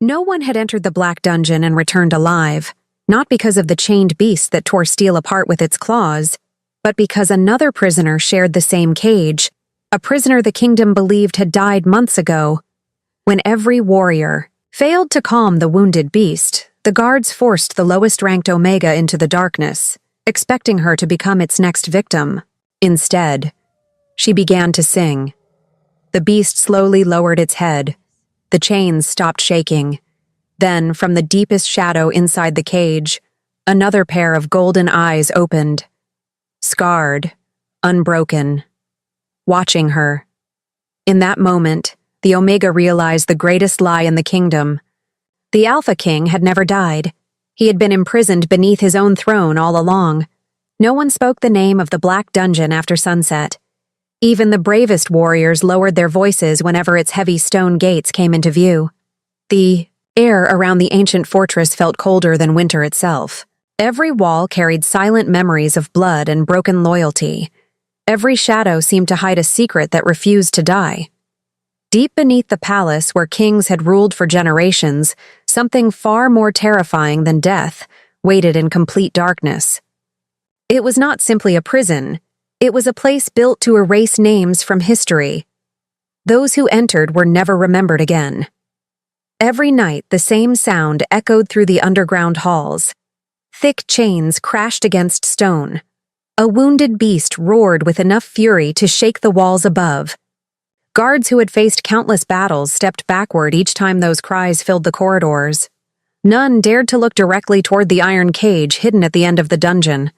No one had entered the black dungeon and returned alive, not because of the chained beast that tore steel apart with its claws, but because another prisoner shared the same cage, a prisoner the kingdom believed had died months ago. When every warrior failed to calm the wounded beast, the guards forced the lowest-ranked Omega into the darkness, expecting her to become its next victim. Instead, she began to sing. The beast slowly lowered its head. The chains stopped shaking. Then, from the deepest shadow inside the cage, another pair of golden eyes opened. Scarred, unbroken, watching her. In that moment, the Omega realized the greatest lie in the kingdom. The Alpha King had never died. He had been imprisoned beneath his own throne all along. No one spoke the name of the Black Dungeon after sunset. Even the bravest warriors lowered their voices whenever its heavy stone gates came into view. The air around the ancient fortress felt colder than winter itself. Every wall carried silent memories of blood and broken loyalty. Every shadow seemed to hide a secret that refused to die. Deep beneath the palace where kings had ruled for generations, something far more terrifying than death waited in complete darkness. It was not simply a prison. It was a place built to erase names from history. Those who entered were never remembered again. Every night, the same sound echoed through the underground halls. Thick chains crashed against stone. A wounded beast roared with enough fury to shake the walls above. Guards who had faced countless battles stepped backward each time those cries filled the corridors. None dared to look directly toward the iron cage hidden at the end of the dungeon.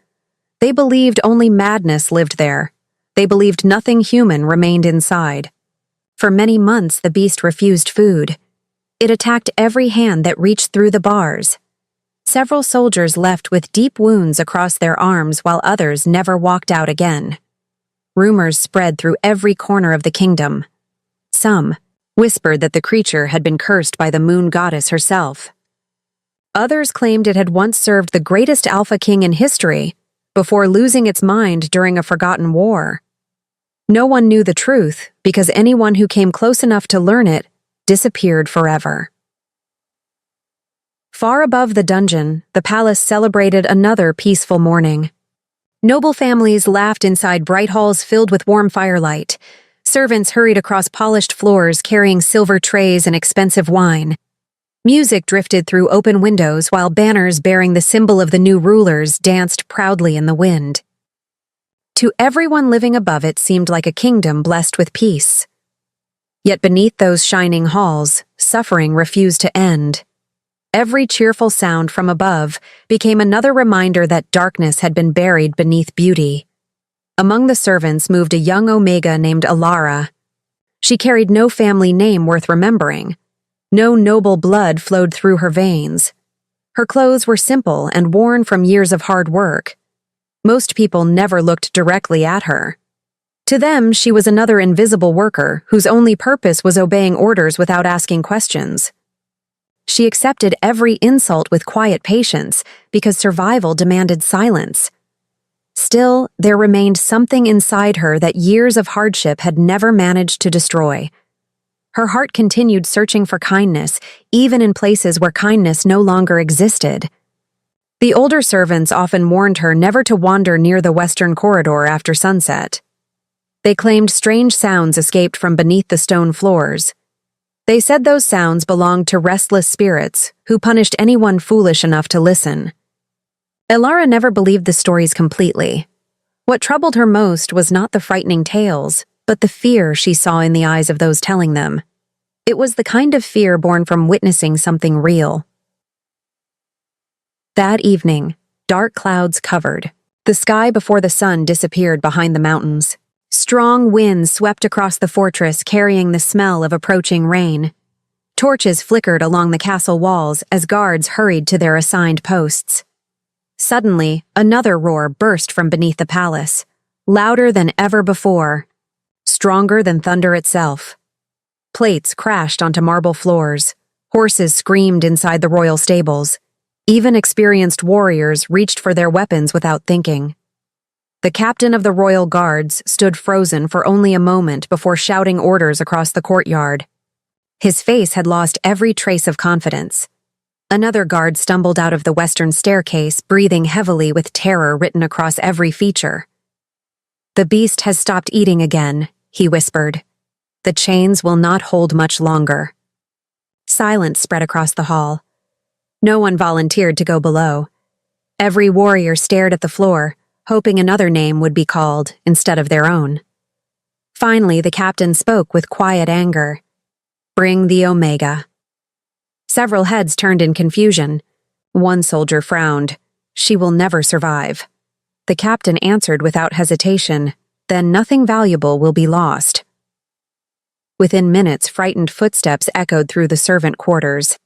They believed only madness lived there. They believed nothing human remained inside. For many months, the beast refused food. It attacked every hand that reached through the bars. Several soldiers left with deep wounds across their arms while others never walked out again. Rumors spread through every corner of the kingdom. Some whispered that the creature had been cursed by the moon goddess herself. Others claimed it had once served the greatest Alpha King in history, before losing its mind during a forgotten war. No one knew the truth because anyone who came close enough to learn it disappeared forever. Far above the dungeon, the palace celebrated another peaceful morning. Noble families laughed inside bright halls filled with warm firelight. Servants hurried across polished floors carrying silver trays and expensive wine. Music drifted through open windows while banners bearing the symbol of the new rulers danced proudly in the wind. To everyone living above it seemed like a kingdom blessed with peace. Yet beneath those shining halls, suffering refused to end. Every cheerful sound from above became another reminder that darkness had been buried beneath beauty. Among the servants moved a young Omega named Alara. She carried no family name worth remembering. No noble blood flowed through her veins. Her clothes were simple and worn from years of hard work. Most people never looked directly at her. To them, she was another invisible worker whose only purpose was obeying orders without asking questions. She accepted every insult with quiet patience because survival demanded silence. Still, there remained something inside her that years of hardship had never managed to destroy. Her heart continued searching for kindness, even in places where kindness no longer existed. The older servants often warned her never to wander near the western corridor after sunset. They claimed strange sounds escaped from beneath the stone floors. They said those sounds belonged to restless spirits who punished anyone foolish enough to listen. Elara never believed the stories completely. What troubled her most was not the frightening tales, but the fear she saw in the eyes of those telling them. It was the kind of fear born from witnessing something real. That evening, dark clouds covered. The sky before the sun disappeared behind the mountains. Strong winds swept across the fortress carrying the smell of approaching rain. Torches flickered along the castle walls as guards hurried to their assigned posts. Suddenly, another roar burst from beneath the palace, louder than ever before. Stronger than thunder itself. Plates crashed onto marble floors. Horses screamed inside the royal stables. Even experienced warriors reached for their weapons without thinking. The captain of the royal guards stood frozen for only a moment before shouting orders across the courtyard. His face had lost every trace of confidence. Another guard stumbled out of the western staircase, breathing heavily with terror written across every feature. "The beast has stopped eating again," he whispered. "The chains will not hold much longer." Silence spread across the hall. No one volunteered to go below. Every warrior stared at the floor, hoping another name would be called instead of their own. Finally, the captain spoke with quiet anger. "Bring the Omega." Several heads turned in confusion. One soldier frowned. "She will never survive." The captain answered without hesitation, "Then nothing valuable will be lost." Within minutes, frightened footsteps echoed through the servant quarters.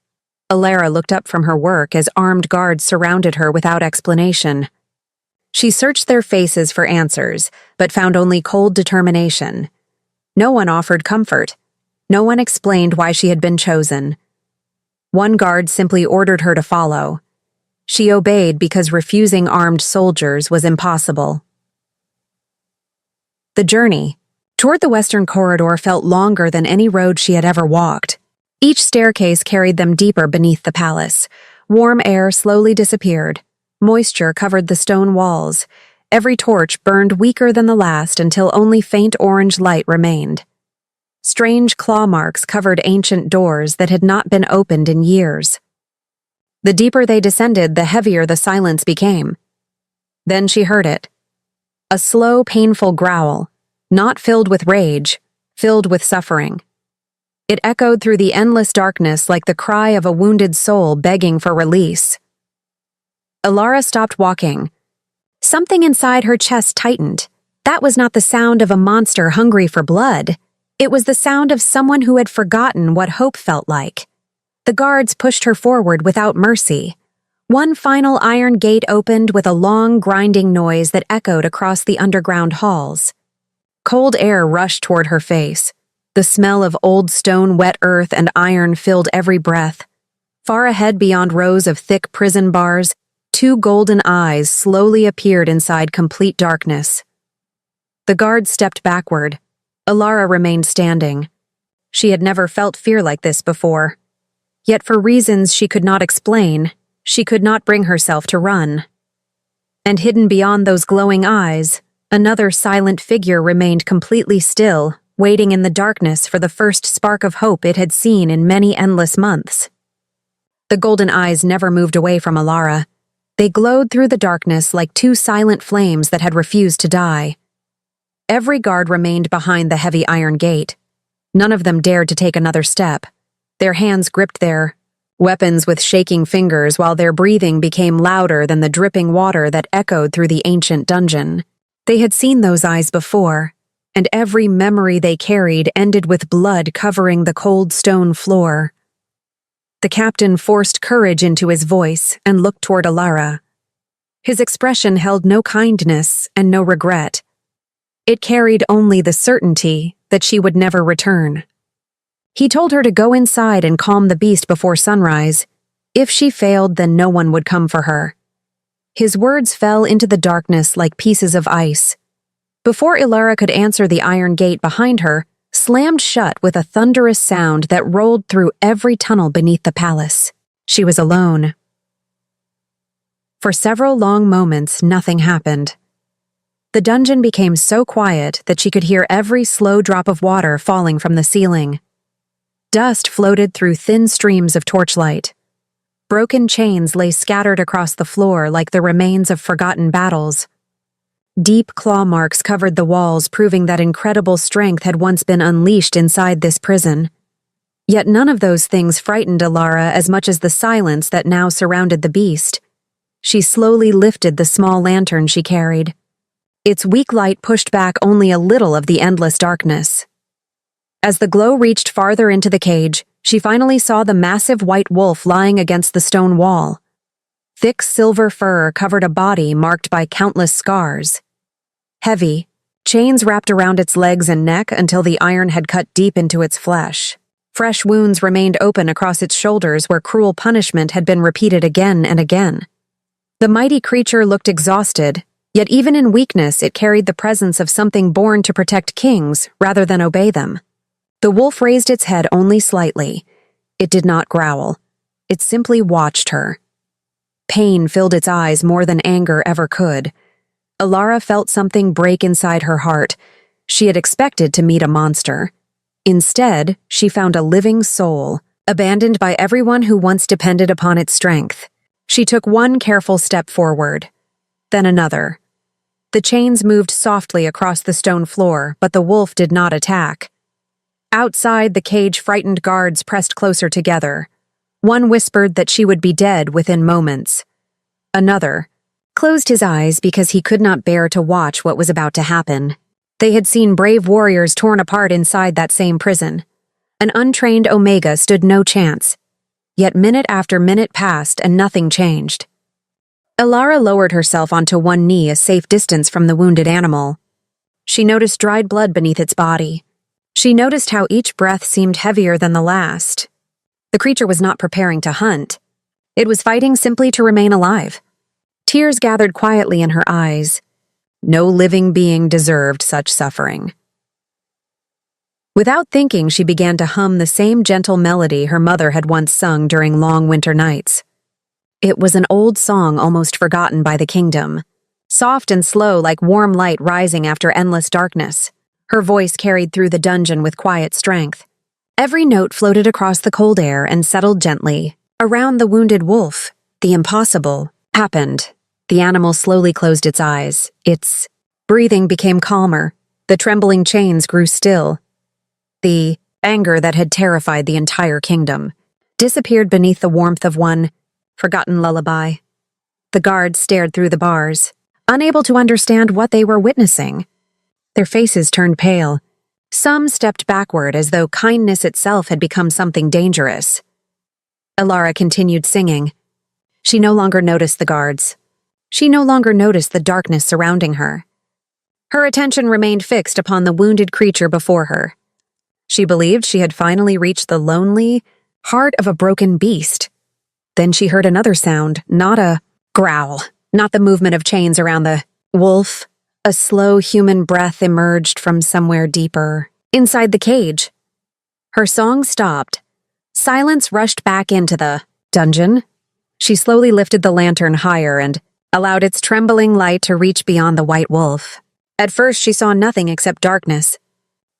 Alara looked up from her work as armed guards surrounded her without explanation. She searched their faces for answers, but found only cold determination. No one offered comfort. No one explained why she had been chosen. One guard simply ordered her to follow. She obeyed because refusing armed soldiers was impossible. The journey toward the western corridor felt longer than any road she had ever walked. Each staircase carried them deeper beneath the palace. Warm air slowly disappeared. Moisture covered the stone walls. Every torch burned weaker than the last until only faint orange light remained. Strange claw marks covered ancient doors that had not been opened in years. The deeper they descended, the heavier the silence became. Then she heard it. A slow, painful growl, not filled with rage, filled with suffering. It echoed through the endless darkness like the cry of a wounded soul begging for release. Alara stopped walking. Something inside her chest tightened. That was not the sound of a monster hungry for blood. It was the sound of someone who had forgotten what hope felt like. The guards pushed her forward without mercy. One final iron gate opened with a long, grinding noise that echoed across the underground halls. Cold air rushed toward her face. The smell of old stone, wet earth, and iron filled every breath. Far ahead, beyond rows of thick prison bars, two golden eyes slowly appeared inside complete darkness. The guard stepped backward. Alara remained standing. She had never felt fear like this before. Yet for reasons she could not explain, she could not bring herself to run. And hidden beyond those glowing eyes, another silent figure remained completely still, waiting in the darkness for the first spark of hope it had seen in many endless months. The golden eyes never moved away from Alara. They glowed through the darkness like two silent flames that had refused to die. Every guard remained behind the heavy iron gate. None of them dared to take another step. Their hands gripped their weapons with shaking fingers while their breathing became louder than the dripping water that echoed through the ancient dungeon. They had seen those eyes before, and every memory they carried ended with blood covering the cold stone floor. The captain forced courage into his voice and looked toward Alara. His expression held no kindness and no regret. It carried only the certainty that she would never return. He told her to go inside and calm the beast before sunrise. If she failed, then no one would come for her. His words fell into the darkness like pieces of ice. Before Alara could answer, the iron gate behind her slammed shut with a thunderous sound that rolled through every tunnel beneath the palace. She was alone. For several long moments, nothing happened. The dungeon became so quiet that she could hear every slow drop of water falling from the ceiling. Dust floated through thin streams of torchlight. Broken chains lay scattered across the floor like the remains of forgotten battles. Deep claw marks covered the walls, proving that incredible strength had once been unleashed inside this prison. Yet none of those things frightened Alara as much as the silence that now surrounded the beast. She slowly lifted the small lantern she carried. Its weak light pushed back only a little of the endless darkness. As the glow reached farther into the cage, she finally saw the massive white wolf lying against the stone wall. Thick silver fur covered a body marked by countless scars. Heavy, chains wrapped around its legs and neck until the iron had cut deep into its flesh. Fresh wounds remained open across its shoulders where cruel punishment had been repeated again and again. The mighty creature looked exhausted, yet even in weakness it carried the presence of something born to protect kings rather than obey them. The wolf raised its head only slightly. It did not growl. It simply watched her. Pain filled its eyes more than anger ever could. Alara felt something break inside her heart. She had expected to meet a monster. Instead, she found a living soul, abandoned by everyone who once depended upon its strength. She took one careful step forward, then another. The chains moved softly across the stone floor, but the wolf did not attack. Outside the cage, frightened guards pressed closer together. One whispered that she would be dead within moments. Another closed his eyes because he could not bear to watch what was about to happen. They had seen brave warriors torn apart inside that same prison. An untrained Omega stood no chance. Yet minute after minute passed and nothing changed. Alara lowered herself onto one knee a safe distance from the wounded animal. She noticed dried blood beneath its body. She noticed how each breath seemed heavier than the last. The creature was not preparing to hunt. It was fighting simply to remain alive. Tears gathered quietly in her eyes. No living being deserved such suffering. Without thinking, she began to hum the same gentle melody her mother had once sung during long winter nights. It was an old song almost forgotten by the kingdom, soft and slow like warm light rising after endless darkness. Her voice carried through the dungeon with quiet strength. Every note floated across the cold air and settled gently. Around the wounded wolf, the impossible happened. The animal slowly closed its eyes. Its breathing became calmer. The trembling chains grew still. The anger that had terrified the entire kingdom disappeared beneath the warmth of one forgotten lullaby. The guards stared through the bars, unable to understand what they were witnessing. Their faces turned pale. Some stepped backward as though kindness itself had become something dangerous. Alara continued singing. She no longer noticed the guards. She no longer noticed the darkness surrounding her. Her attention remained fixed upon the wounded creature before her. She believed she had finally reached the lonely heart of a broken beast. Then she heard another sound, not a growl, not the movement of chains around the wolf. A slow human breath emerged from somewhere deeper, inside the cage. Her song stopped. Silence rushed back into the dungeon. She slowly lifted the lantern higher and allowed its trembling light to reach beyond the white wolf. At first she saw nothing except darkness.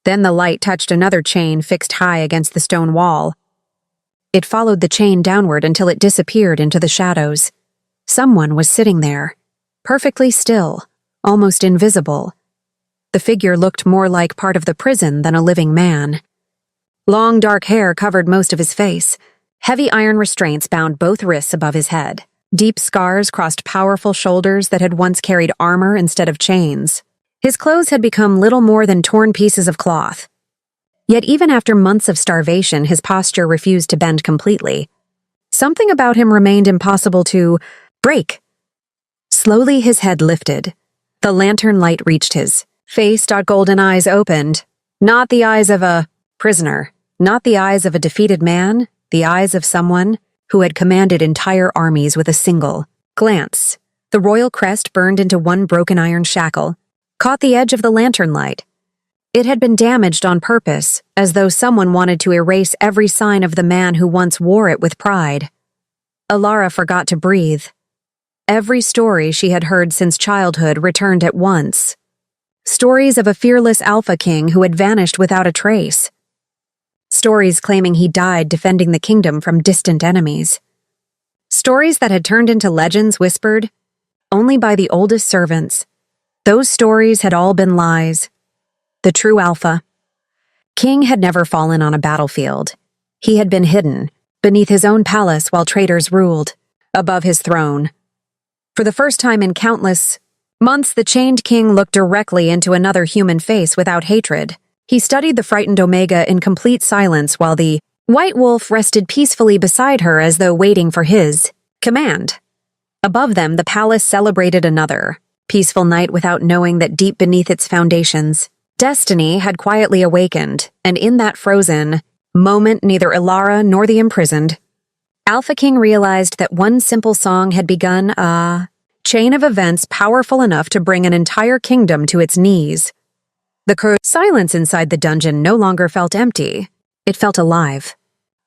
Then the light touched another chain fixed high against the stone wall. It followed the chain downward until it disappeared into the shadows. Someone was sitting there, perfectly still, almost invisible. The figure looked more like part of the prison than a living man. Long dark hair covered most of his face. Heavy iron restraints bound both wrists above his head. Deep scars crossed powerful shoulders that had once carried armor instead of chains. His clothes had become little more than torn pieces of cloth. Yet even after months of starvation, his posture refused to bend completely. Something about him remained impossible to break. Slowly his head lifted. The lantern light reached his face. Golden eyes opened. Not the eyes of a prisoner, not the eyes of a defeated man, the eyes of someone who had commanded entire armies with a single glance. The royal crest burned into one broken iron shackle, caught the edge of the lantern light. It had been damaged on purpose, as though someone wanted to erase every sign of the man who once wore it with pride. Alara forgot to breathe. Every story she had heard since childhood returned at once. Stories of a fearless Alpha King who had vanished without a trace. Stories claiming he died defending the kingdom from distant enemies. Stories that had turned into legends whispered only by the oldest servants. Those stories had all been lies. The true Alpha King had never fallen on a battlefield. He had been hidden beneath his own palace while traitors ruled, above his throne. For the first time in countless months, the chained king looked directly into another human face without hatred. He studied the frightened Omega in complete silence while the white wolf rested peacefully beside her as though waiting for his command. Above them, the palace celebrated another peaceful night without knowing that deep beneath its foundations, destiny had quietly awakened, and in that frozen moment neither Alara nor the imprisoned Alpha King realized that one simple song had begun a chain of events powerful enough to bring an entire kingdom to its knees. The silence inside the dungeon no longer felt empty. It felt alive.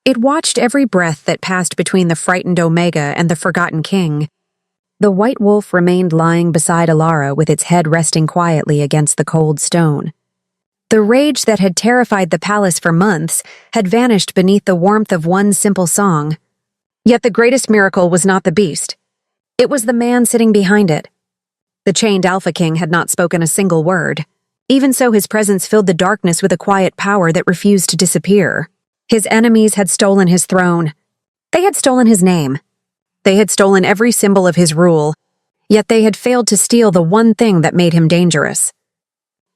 It watched every breath that passed between the frightened Omega and the forgotten king. The white wolf remained lying beside Alara with its head resting quietly against the cold stone. The rage that had terrified the palace for months had vanished beneath the warmth of one simple song. Yet the greatest miracle was not the beast. It was the man sitting behind it. The chained Alpha King had not spoken a single word. Even so, his presence filled the darkness with a quiet power that refused to disappear. His enemies had stolen his throne. They had stolen his name. They had stolen every symbol of his rule, yet they had failed to steal the one thing that made him dangerous.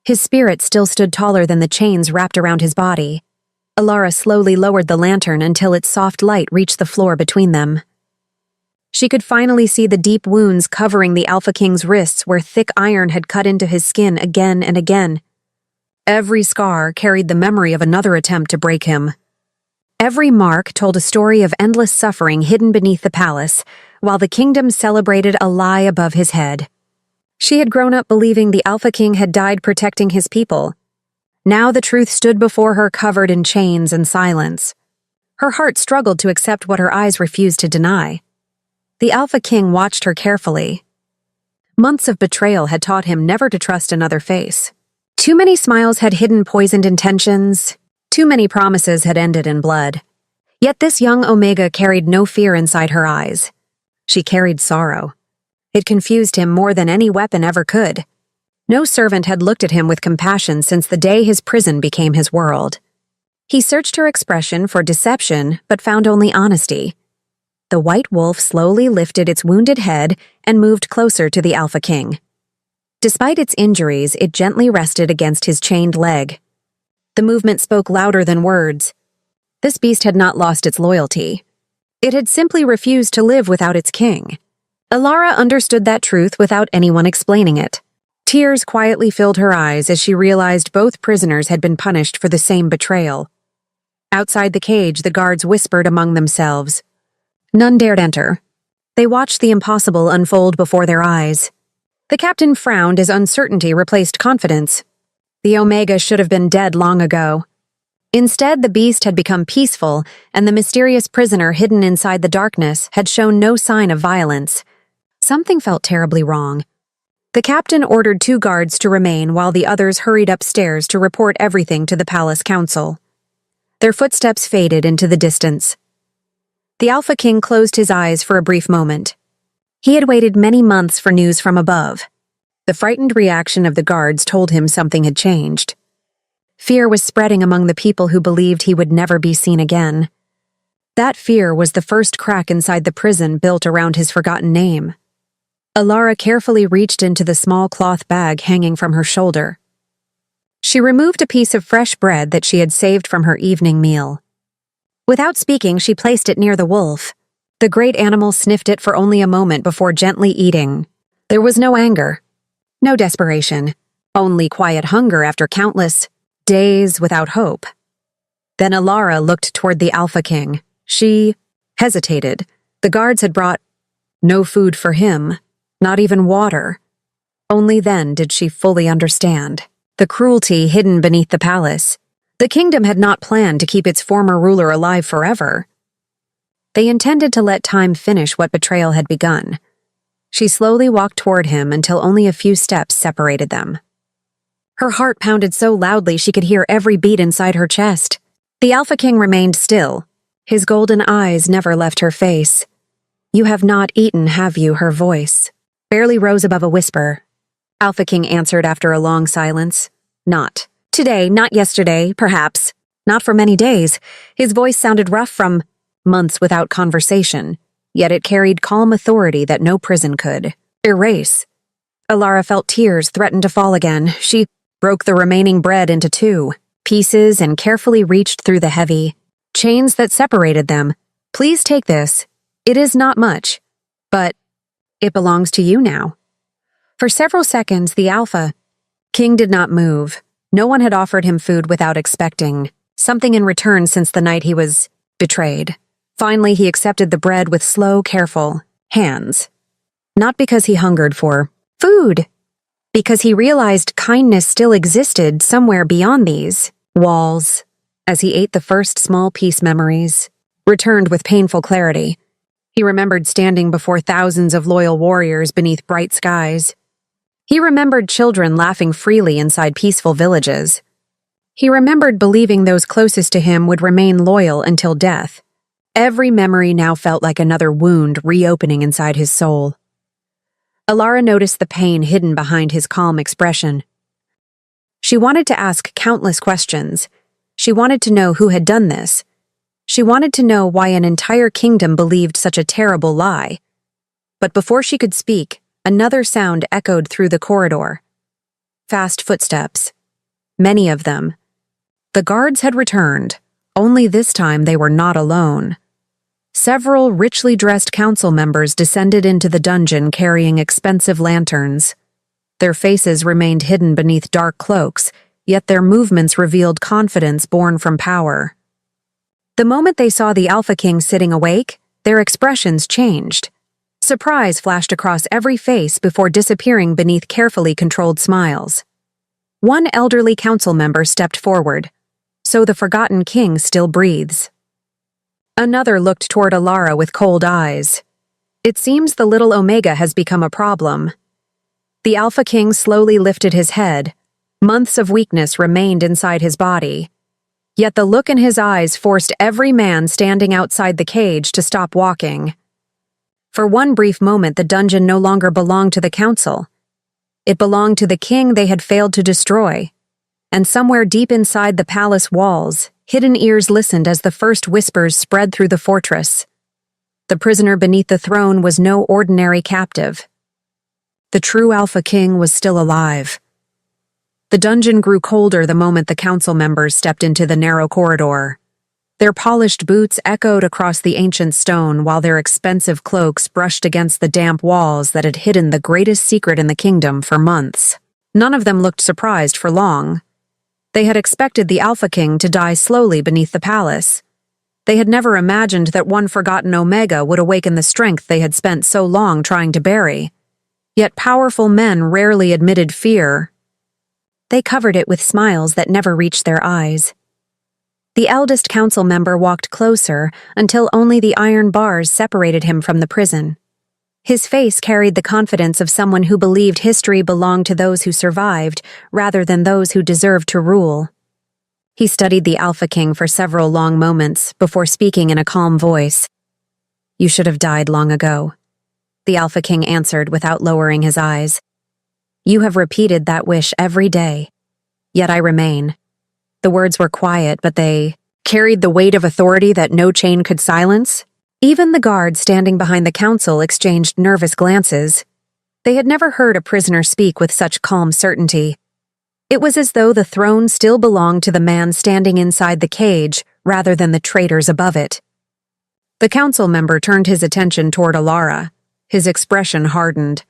His spirit still stood taller than the chains wrapped around his body. Alara slowly lowered the lantern until its soft light reached the floor between them. She could finally see the deep wounds covering the Alpha King's wrists where thick iron had cut into his skin again and again. Every scar carried the memory of another attempt to break him. Every mark told a story of endless suffering hidden beneath the palace, while the kingdom celebrated a lie above his head. She had grown up believing the Alpha King had died protecting his people. Now the truth stood before her covered in chains and silence. Her heart struggled to accept what her eyes refused to deny. The Alpha King watched her carefully. Months of betrayal had taught him never to trust another face. Too many smiles had hidden poisoned intentions. Too many promises had ended in blood. Yet this young Omega carried no fear inside her eyes. She carried sorrow. It confused him more than any weapon ever could. No servant had looked at him with compassion since the day his prison became his world. He searched her expression for deception, but found only honesty. The white wolf slowly lifted its wounded head and moved closer to the Alpha King. Despite its injuries, it gently rested against his chained leg. The movement spoke louder than words. This beast had not lost its loyalty. It had simply refused to live without its king. Alara understood that truth without anyone explaining it. Tears quietly filled her eyes as she realized both prisoners had been punished for the same betrayal. Outside the cage, the guards whispered among themselves. None dared enter. They watched the impossible unfold before their eyes. The captain frowned as uncertainty replaced confidence. The Omega should have been dead long ago. Instead, the beast had become peaceful, and the mysterious prisoner hidden inside the darkness had shown no sign of violence. Something felt terribly wrong. The captain ordered 2 guards to remain while the others hurried upstairs to report everything to the palace council. Their footsteps faded into the distance. The Alpha King closed his eyes for a brief moment. He had waited many months for news from above. The frightened reaction of the guards told him something had changed. Fear was spreading among the people who believed he would never be seen again. That fear was the first crack inside the prison built around his forgotten name. Alara carefully reached into the small cloth bag hanging from her shoulder. She removed a piece of fresh bread that she had saved from her evening meal. Without speaking, she placed it near the wolf. The great animal sniffed it for only a moment before gently eating. There was no anger. No desperation, only quiet hunger after countless days without hope. Then Alara looked toward the Alpha King. She hesitated. The guards had brought no food for him, not even water. Only then did she fully understand the cruelty hidden beneath the palace. The kingdom had not planned to keep its former ruler alive forever. They intended to let time finish what betrayal had begun. She slowly walked toward him until only a few steps separated them. Her heart pounded so loudly she could hear every beat inside her chest. The Alpha King remained still. His golden eyes never left her face. "You have not eaten, have you?" Her voice barely rose above a whisper. Alpha King answered after a long silence. "Not today, not yesterday, perhaps. Not for many days." His voice sounded rough from months without conversation, yet it carried calm authority that no prison could erase. Alara felt tears threaten to fall again. She broke the remaining bread into 2 pieces and carefully reached through the heavy chains that separated them. "Please take this. It is not much, but it belongs to you now." For several seconds, the Alpha King did not move. No one had offered him food without expecting something in return since the night he was betrayed. Finally, he accepted the bread with slow, careful hands. Not because he hungered for food, because he realized kindness still existed somewhere beyond these walls. As he ate the first small piece, memories returned with painful clarity. He remembered standing before thousands of loyal warriors beneath bright skies. He remembered children laughing freely inside peaceful villages. He remembered believing those closest to him would remain loyal until death. Every memory now felt like another wound reopening inside his soul. Alara noticed the pain hidden behind his calm expression. She wanted to ask countless questions. She wanted to know who had done this. She wanted to know why an entire kingdom believed such a terrible lie. But before she could speak, another sound echoed through the corridor. Fast footsteps. Many of them. The guards had returned, only this time they were not alone. Several richly dressed council members descended into the dungeon carrying expensive lanterns. Their faces remained hidden beneath dark cloaks, yet their movements revealed confidence born from power. The moment they saw the Alpha King sitting awake, their expressions changed. Surprise flashed across every face before disappearing beneath carefully controlled smiles. One elderly council member stepped forward. So the forgotten king still breathes. Another looked toward Alara with cold eyes. It seems the little Omega has become a problem. The Alpha King slowly lifted his head. Months of weakness remained inside his body. Yet the look in his eyes forced every man standing outside the cage to stop walking. For one brief moment, the dungeon no longer belonged to the council. It belonged to the king they had failed to destroy. And somewhere deep inside the palace walls, hidden ears listened as the first whispers spread through the fortress. The prisoner beneath the throne was no ordinary captive. The true Alpha King was still alive. The dungeon grew colder the moment the council members stepped into the narrow corridor. Their polished boots echoed across the ancient stone while their expensive cloaks brushed against the damp walls that had hidden the greatest secret in the kingdom for months. None of them looked surprised for long. They had expected the Alpha King to die slowly beneath the palace. They had never imagined that one forgotten Omega would awaken the strength they had spent so long trying to bury. Yet powerful men rarely admitted fear. They covered it with smiles that never reached their eyes. The eldest council member walked closer until only the iron bars separated him from the prison. His face carried the confidence of someone who believed history belonged to those who survived rather than those who deserved to rule. He studied the Alpha King for several long moments before speaking in a calm voice. "You should have died long ago," the Alpha King answered without lowering his eyes. "You have repeated that wish every day. Yet I remain." The words were quiet, but they carried the weight of authority that no chain could silence. Even the guards standing behind the council exchanged nervous glances. They had never heard a prisoner speak with such calm certainty. It was as though the throne still belonged to the man standing inside the cage rather than the traitors above it. The council member turned his attention toward Alara. His expression hardened.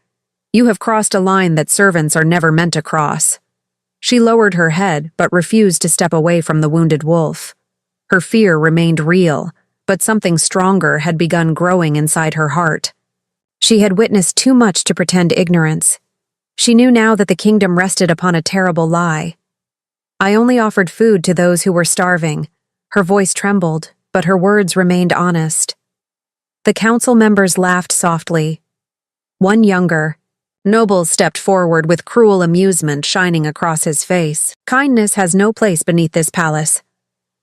"You have crossed a line that servants are never meant to cross." She lowered her head but refused to step away from the wounded wolf. Her fear remained real, but something stronger had begun growing inside her heart. She had witnessed too much to pretend ignorance. She knew now that the kingdom rested upon a terrible lie. "I only offered food to those who were starving." Her voice trembled, but her words remained honest. The council members laughed softly. One younger, noble stepped forward with cruel amusement shining across his face. "Kindness has no place beneath this palace.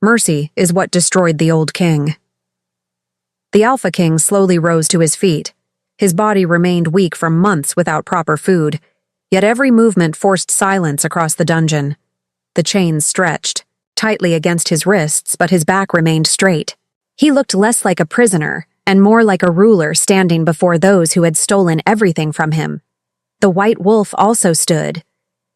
Mercy is what destroyed the old king." The Alpha King slowly rose to his feet. His body remained weak for months without proper food, yet every movement forced silence across the dungeon. The chains stretched, tightly against his wrists, but his back remained straight. He looked less like a prisoner and more like a ruler standing before those who had stolen everything from him. The white wolf also stood.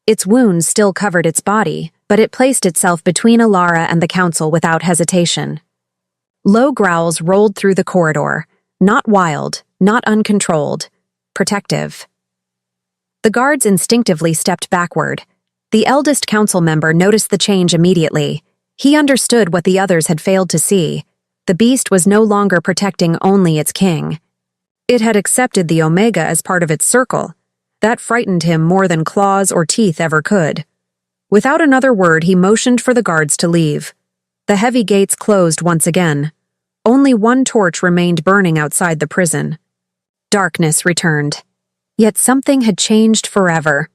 Its wounds still covered its body, but it placed itself between Alara and the council without hesitation. Low growls rolled through the corridor, not wild, not uncontrolled, protective. The guards instinctively stepped backward. The eldest council member noticed the change immediately. He understood what the others had failed to see. The beast was no longer protecting only its king. It had accepted the Omega as part of its circle, That frightened him more than claws or teeth ever could. Without another word, he motioned for the guards to leave. The heavy gates closed once again. Only one torch remained burning outside the prison. Darkness returned. Yet something had changed forever.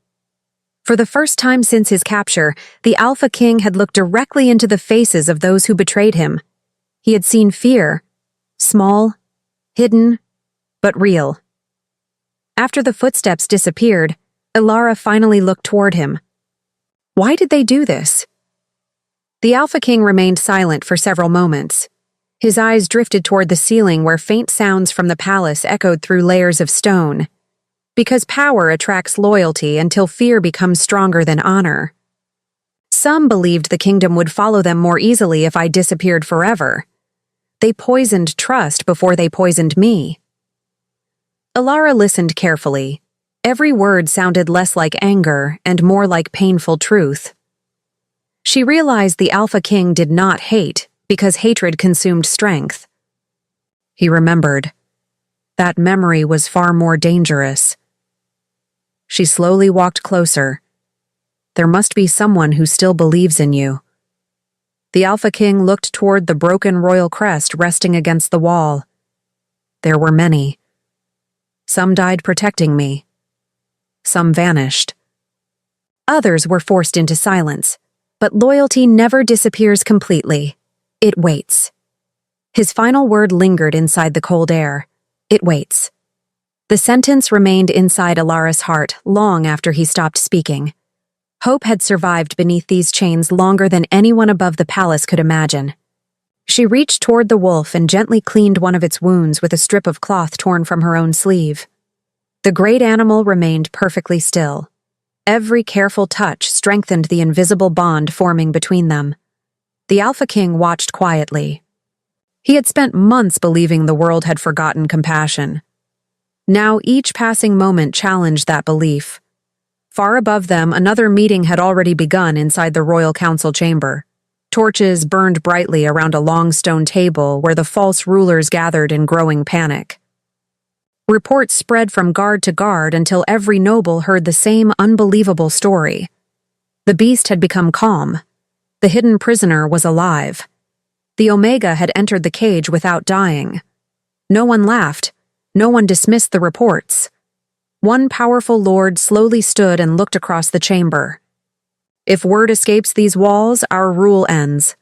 For the first time since his capture, the Alpha King had looked directly into the faces of those who betrayed him. He had seen fear, small, hidden, but real. After the footsteps disappeared, Ilara finally looked toward him. Why did they do this? The Alpha King remained silent for several moments. His eyes drifted toward the ceiling where faint sounds from the palace echoed through layers of stone. Because power attracts loyalty until fear becomes stronger than honor. Some believed the kingdom would follow them more easily if I disappeared forever. They poisoned trust before they poisoned me. Ilara listened carefully. Every word sounded less like anger and more like painful truth. She realized the Alpha King did not hate because hatred consumed strength. He remembered. That memory was far more dangerous. She slowly walked closer. There must be someone who still believes in you. The Alpha King looked toward the broken royal crest resting against the wall. There were many. Some died protecting me. Some vanished. Others were forced into silence, but loyalty never disappears completely. It waits. His final word lingered inside the cold air. It waits. The sentence remained inside Ilara's heart long after he stopped speaking. Hope had survived beneath these chains longer than anyone above the palace could imagine. She reached toward the wolf and gently cleaned one of its wounds with a strip of cloth torn from her own sleeve. The great animal remained perfectly still. Every careful touch strengthened the invisible bond forming between them. The Alpha King watched quietly. He had spent months believing the world had forgotten compassion. Now each passing moment challenged that belief. Far above them, another meeting had already begun inside the royal council chamber. Torches burned brightly around a long stone table where the false rulers gathered in growing panic. Reports spread from guard to guard until every noble heard the same unbelievable story. The beast had become calm. The hidden prisoner was alive. The Omega had entered the cage without dying. No one laughed. No one dismissed the reports. One powerful lord slowly stood and looked across the chamber. If word escapes these walls, our rule ends.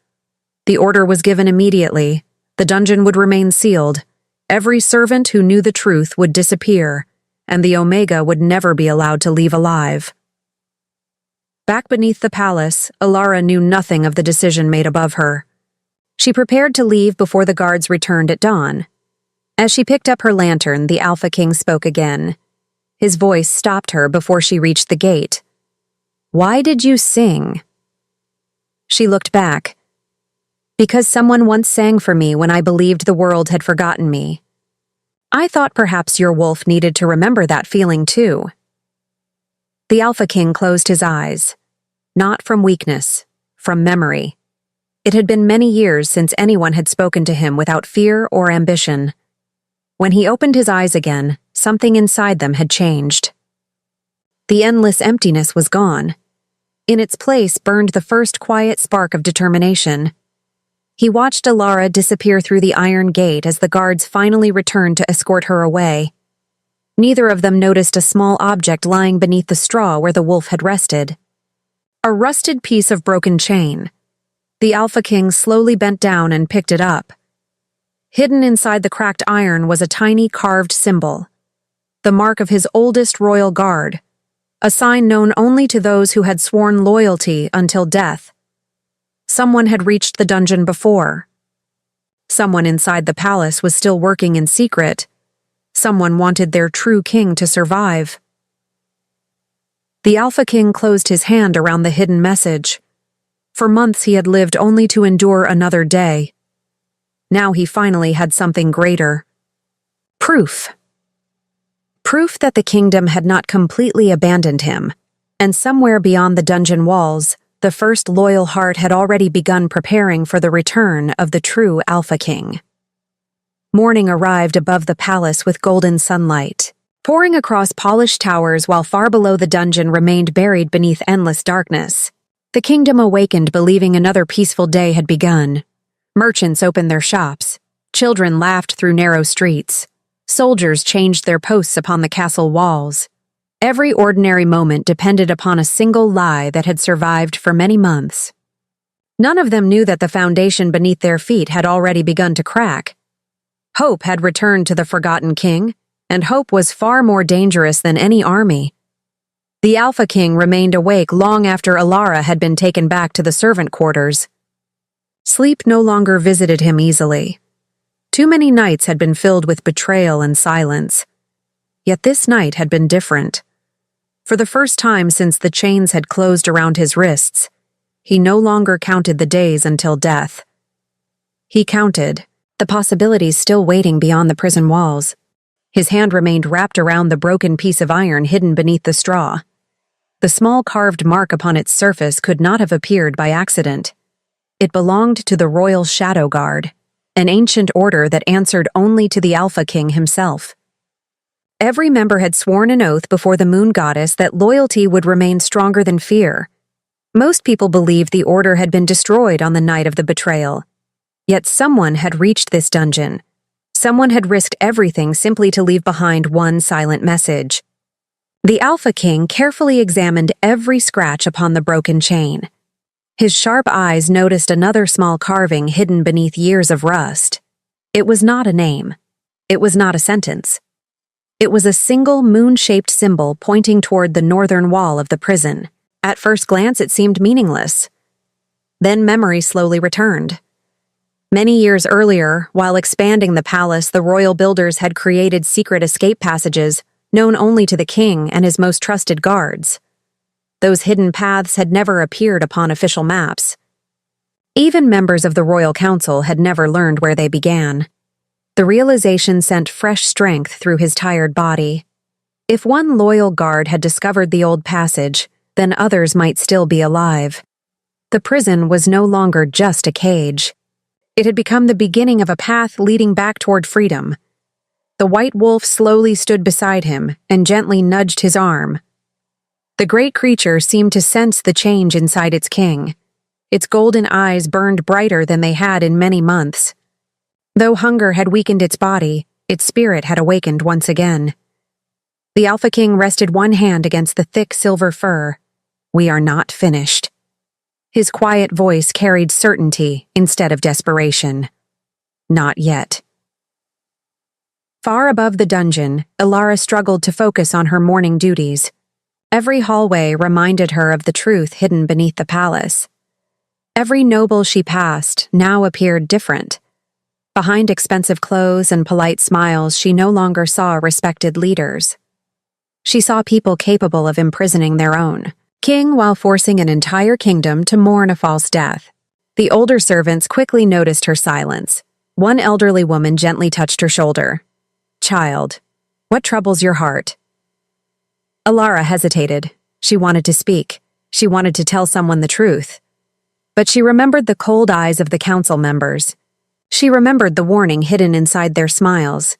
The order was given immediately. The dungeon would remain sealed. Every servant who knew the truth would disappear, and the Omega would never be allowed to leave alive. Back beneath the palace, Ilara knew nothing of the decision made above her. She prepared to leave before the guards returned at dawn. As she picked up her lantern, the Alpha King spoke again. His voice stopped her before she reached the gate. "Why did you sing?" She looked back. "Because someone once sang for me when I believed the world had forgotten me. I thought perhaps your wolf needed to remember that feeling too." The Alpha King closed his eyes. Not from weakness, from memory. It had been many years since anyone had spoken to him without fear or ambition. When he opened his eyes again, something inside them had changed. The endless emptiness was gone. In its place burned the first quiet spark of determination. He watched Ilara disappear through the iron gate as the guards finally returned to escort her away. Neither of them noticed a small object lying beneath the straw where the wolf had rested. A rusted piece of broken chain. The Alpha King slowly bent down and picked it up. Hidden inside the cracked iron was a tiny carved symbol. The mark of his oldest royal guard. A sign known only to those who had sworn loyalty until death. Someone had reached the dungeon before. Someone inside the palace was still working in secret. Someone wanted their true king to survive. The Alpha King closed his hand around the hidden message. For months he had lived only to endure another day. Now he finally had something greater. Proof. Proof that the kingdom had not completely abandoned him, and somewhere beyond the dungeon walls, the first loyal heart had already begun preparing for the return of the true Alpha King. Morning arrived above the palace with golden sunlight. pouring across polished towers while far below the dungeon remained buried beneath endless darkness. The kingdom awakened believing another peaceful day had begun. Merchants opened their shops. Children laughed through narrow streets. Soldiers changed their posts upon the castle walls. Every ordinary moment depended upon a single lie that had survived for many months. None of them knew that the foundation beneath their feet had already begun to crack. Hope had returned to the forgotten king, and hope was far more dangerous than any army. The Alpha King remained awake long after Alara had been taken back to the servant quarters. Sleep no longer visited him easily. Too many nights had been filled with betrayal and silence. Yet this night had been different. For the first time since the chains had closed around his wrists, he no longer counted the days until death. He counted the possibilities still waiting beyond the prison walls. His hand remained wrapped around the broken piece of iron hidden beneath the straw. The small carved mark upon its surface could not have appeared by accident. It belonged to the Royal Shadow Guard, an ancient order that answered only to the Alpha King himself. Every member had sworn an oath before the Moon Goddess that loyalty would remain stronger than fear. Most people believed the order had been destroyed on the night of the betrayal. Yet someone had reached this dungeon. Someone had risked everything simply to leave behind one silent message. The Alpha King carefully examined every scratch upon the broken chain. His sharp eyes noticed another small carving hidden beneath years of rust. It was not a name. It was not a sentence. It was a single moon-shaped symbol pointing toward the northern wall of the prison. At first glance, it seemed meaningless. Then memory slowly returned. Many years earlier, while expanding the palace, the royal builders had created secret escape passages known only to the king and his most trusted guards. Those hidden paths had never appeared upon official maps. Even members of the royal council had never learned where they began. The realization sent fresh strength through his tired body. If one loyal guard had discovered the old passage, then others might still be alive. The prison was no longer just a cage. It had become the beginning of a path leading back toward freedom. The white wolf slowly stood beside him and gently nudged his arm. The great creature seemed to sense the change inside its king. Its golden eyes burned brighter than they had in many months. Though hunger had weakened its body, its spirit had awakened once again. The Alpha King rested one hand against the thick silver fur. "We are not finished." His quiet voice carried certainty instead of desperation. Not yet. Far above the dungeon, Alara struggled to focus on her morning duties. Every hallway reminded her of the truth hidden beneath the palace. Every noble she passed now appeared different. Behind expensive clothes and polite smiles, she no longer saw respected leaders. She saw people capable of imprisoning their own king while forcing an entire kingdom to mourn a false death. The older servants quickly noticed her silence. One elderly woman gently touched her shoulder. "Child, what troubles your heart?" Alara hesitated. She wanted to speak. She wanted to tell someone the truth. But she remembered the cold eyes of the council members. She remembered the warning hidden inside their smiles.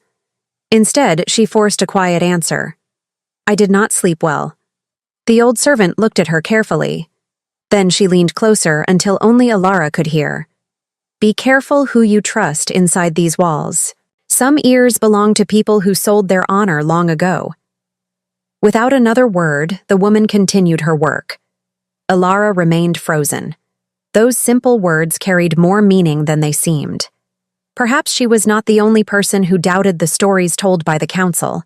Instead, she forced a quiet answer. "I did not sleep well." The old servant looked at her carefully. Then she leaned closer until only Alara could hear. "Be careful who you trust inside these walls. Some ears belong to people who sold their honor long ago." Without another word, the woman continued her work. Alara remained frozen. Those simple words carried more meaning than they seemed. Perhaps she was not the only person who doubted the stories told by the council.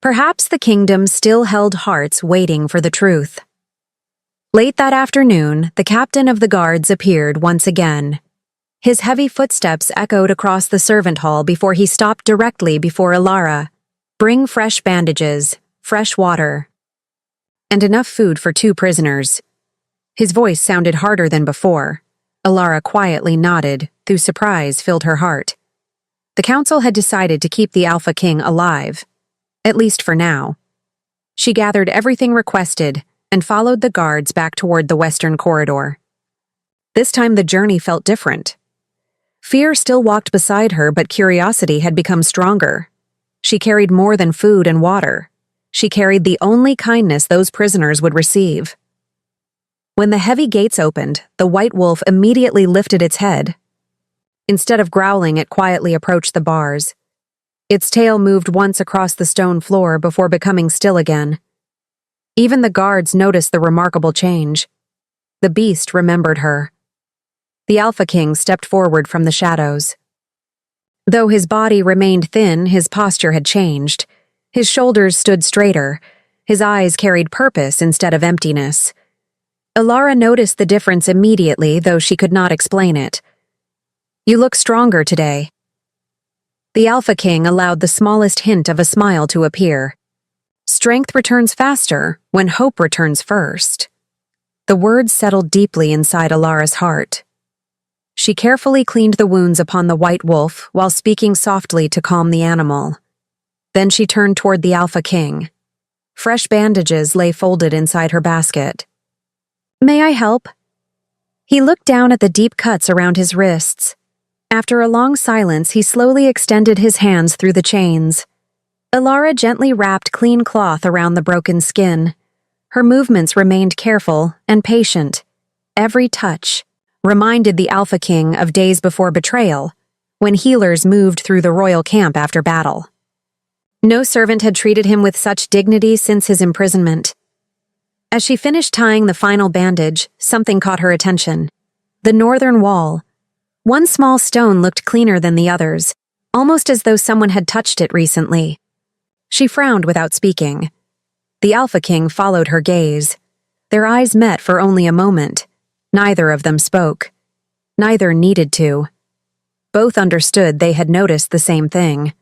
Perhaps the kingdom still held hearts waiting for the truth. Late that afternoon, the captain of the guards appeared once again. His heavy footsteps echoed across the servant hall before he stopped directly before Alara. "Bring fresh bandages, fresh water, and enough food for 2 prisoners." His voice sounded harder than before. Alara quietly nodded, though surprise filled her heart. The council had decided to keep the Alpha King alive, at least for now. She gathered everything requested and followed the guards back toward the western corridor. This time the journey felt different. Fear still walked beside her, but curiosity had become stronger. She carried more than food and water. She carried the only kindness those prisoners would receive. When the heavy gates opened, the white wolf immediately lifted its head. Instead of growling, it quietly approached the bars. Its tail moved once across the stone floor before becoming still again. Even the guards noticed the remarkable change. The beast remembered her. The Alpha King stepped forward from the shadows. Though his body remained thin, his posture had changed. His shoulders stood straighter. His eyes carried purpose instead of emptiness. Alara noticed the difference immediately, though she could not explain it. "You look stronger today." The Alpha King allowed the smallest hint of a smile to appear. Strength returns faster when hope returns first. The words settled deeply inside Alara's heart. She carefully cleaned the wounds upon the white wolf while speaking softly to calm the animal. Then she turned toward the Alpha King. Fresh bandages lay folded inside her basket. "May I help?" He looked down at the deep cuts around his wrists. After a long silence, he slowly extended his hands through the chains. Alara gently wrapped clean cloth around the broken skin. Her movements remained careful and patient. Every touch reminded the Alpha King of days before betrayal, when healers moved through the royal camp after battle. No servant had treated him with such dignity since his imprisonment. As she finished tying the final bandage, something caught her attention. The northern wall. One small stone looked cleaner than the others, almost as though someone had touched it recently. She frowned without speaking. The Alpha King followed her gaze. Their eyes met for only a moment. Neither of them spoke. Neither needed to. Both understood they had noticed the same thing.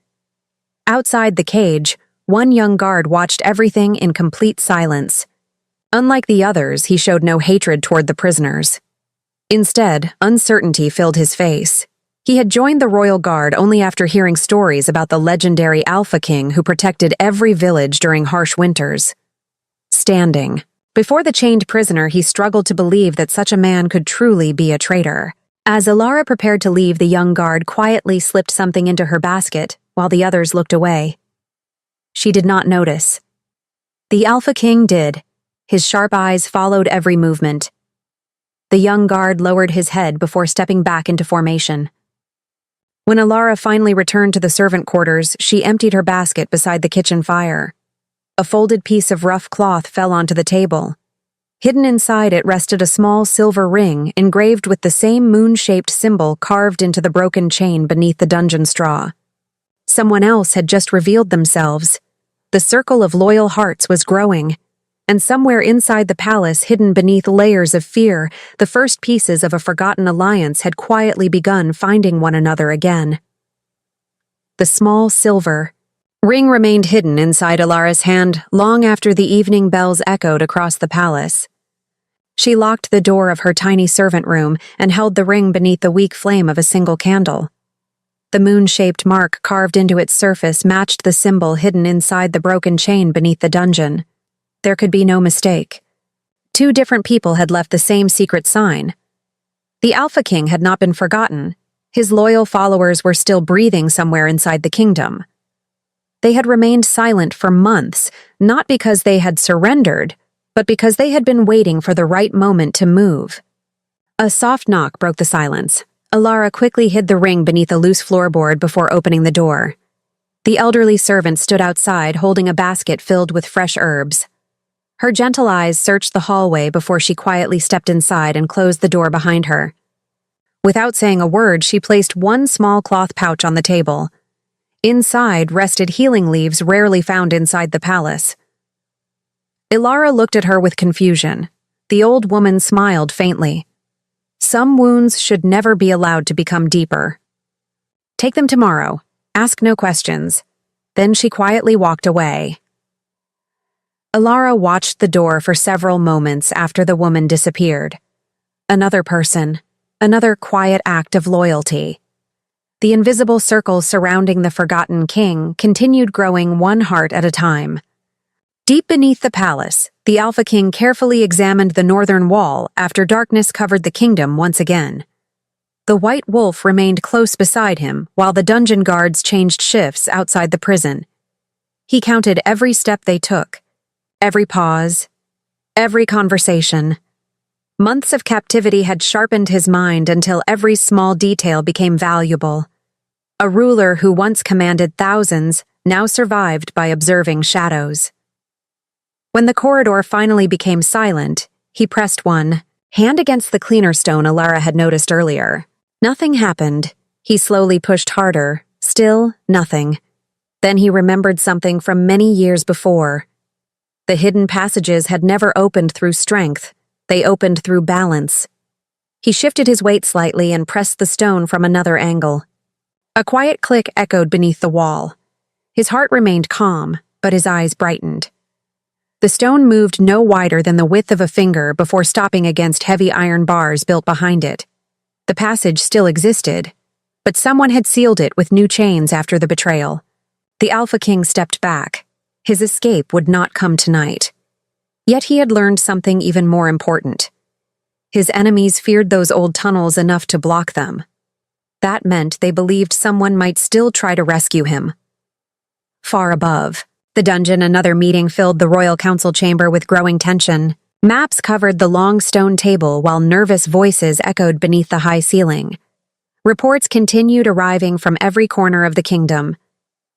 Outside the cage, one young guard watched everything in complete silence. Unlike the others, he showed no hatred toward the prisoners. Instead, uncertainty filled his face. He had joined the royal guard only after hearing stories about the legendary Alpha King who protected every village during harsh winters. Standing before the chained prisoner, he struggled to believe that such a man could truly be a traitor. As Alara prepared to leave, the young guard quietly slipped something into her basket while the others looked away. She did not notice. The Alpha King did. His sharp eyes followed every movement. The young guard lowered his head before stepping back into formation. When Alara finally returned to the servant quarters, she emptied her basket beside the kitchen fire. A folded piece of rough cloth fell onto the table. Hidden inside it rested a small silver ring engraved with the same moon-shaped symbol carved into the broken chain beneath the dungeon straw. Someone else had just revealed themselves. The circle of loyal hearts was growing. And somewhere inside the palace, hidden beneath layers of fear, the first pieces of a forgotten alliance had quietly begun finding one another again. The small silver ring remained hidden inside Alara's hand long after the evening bells echoed across the palace. She locked the door of her tiny servant room and held the ring beneath the weak flame of a single candle. The moon-shaped mark carved into its surface matched the symbol hidden inside the broken chain beneath the dungeon. There could be no mistake. Two different people had left the same secret sign. The Alpha King had not been forgotten. His loyal followers were still breathing somewhere inside the kingdom. They had remained silent for months, not because they had surrendered, but because they had been waiting for the right moment to move. A soft knock broke the silence. Alara quickly hid the ring beneath a loose floorboard before opening the door. The elderly servant stood outside holding a basket filled with fresh herbs. Her gentle eyes searched the hallway before she quietly stepped inside and closed the door behind her. Without saying a word, she placed one small cloth pouch on the table. Inside rested healing leaves rarely found inside the palace. Alara looked at her with confusion. The old woman smiled faintly. Some wounds should never be allowed to become deeper. "Take them tomorrow. Ask no questions." Then she quietly walked away. Alara watched the door for several moments after the woman disappeared. Another person, another quiet act of loyalty. The invisible circle surrounding the forgotten king continued growing one heart at a time. Deep beneath the palace, the Alpha King carefully examined the northern wall after darkness covered the kingdom once again. The white wolf remained close beside him while the dungeon guards changed shifts outside the prison. He counted every step they took, every pause, every conversation. Months of captivity had sharpened his mind until every small detail became valuable. A ruler who once commanded thousands now survived by observing shadows. When the corridor finally became silent, he pressed one hand against the cleaner stone Alara had noticed earlier. Nothing happened. He slowly pushed harder. Still, nothing. Then he remembered something from many years before. The hidden passages had never opened through strength. They opened through balance. He shifted his weight slightly and pressed the stone from another angle. A quiet click echoed beneath the wall. His heart remained calm, but his eyes brightened. The stone moved no wider than the width of a finger before stopping against heavy iron bars built behind it. The passage still existed, but someone had sealed it with new chains after the betrayal. The Alpha King stepped back. His escape would not come tonight. Yet he had learned something even more important. His enemies feared those old tunnels enough to block them. That meant they believed someone might still try to rescue him. Far above, the dungeon, another meeting filled the royal council chamber with growing tension. Maps covered the long stone table while nervous voices echoed beneath the high ceiling. Reports continued arriving from every corner of the kingdom.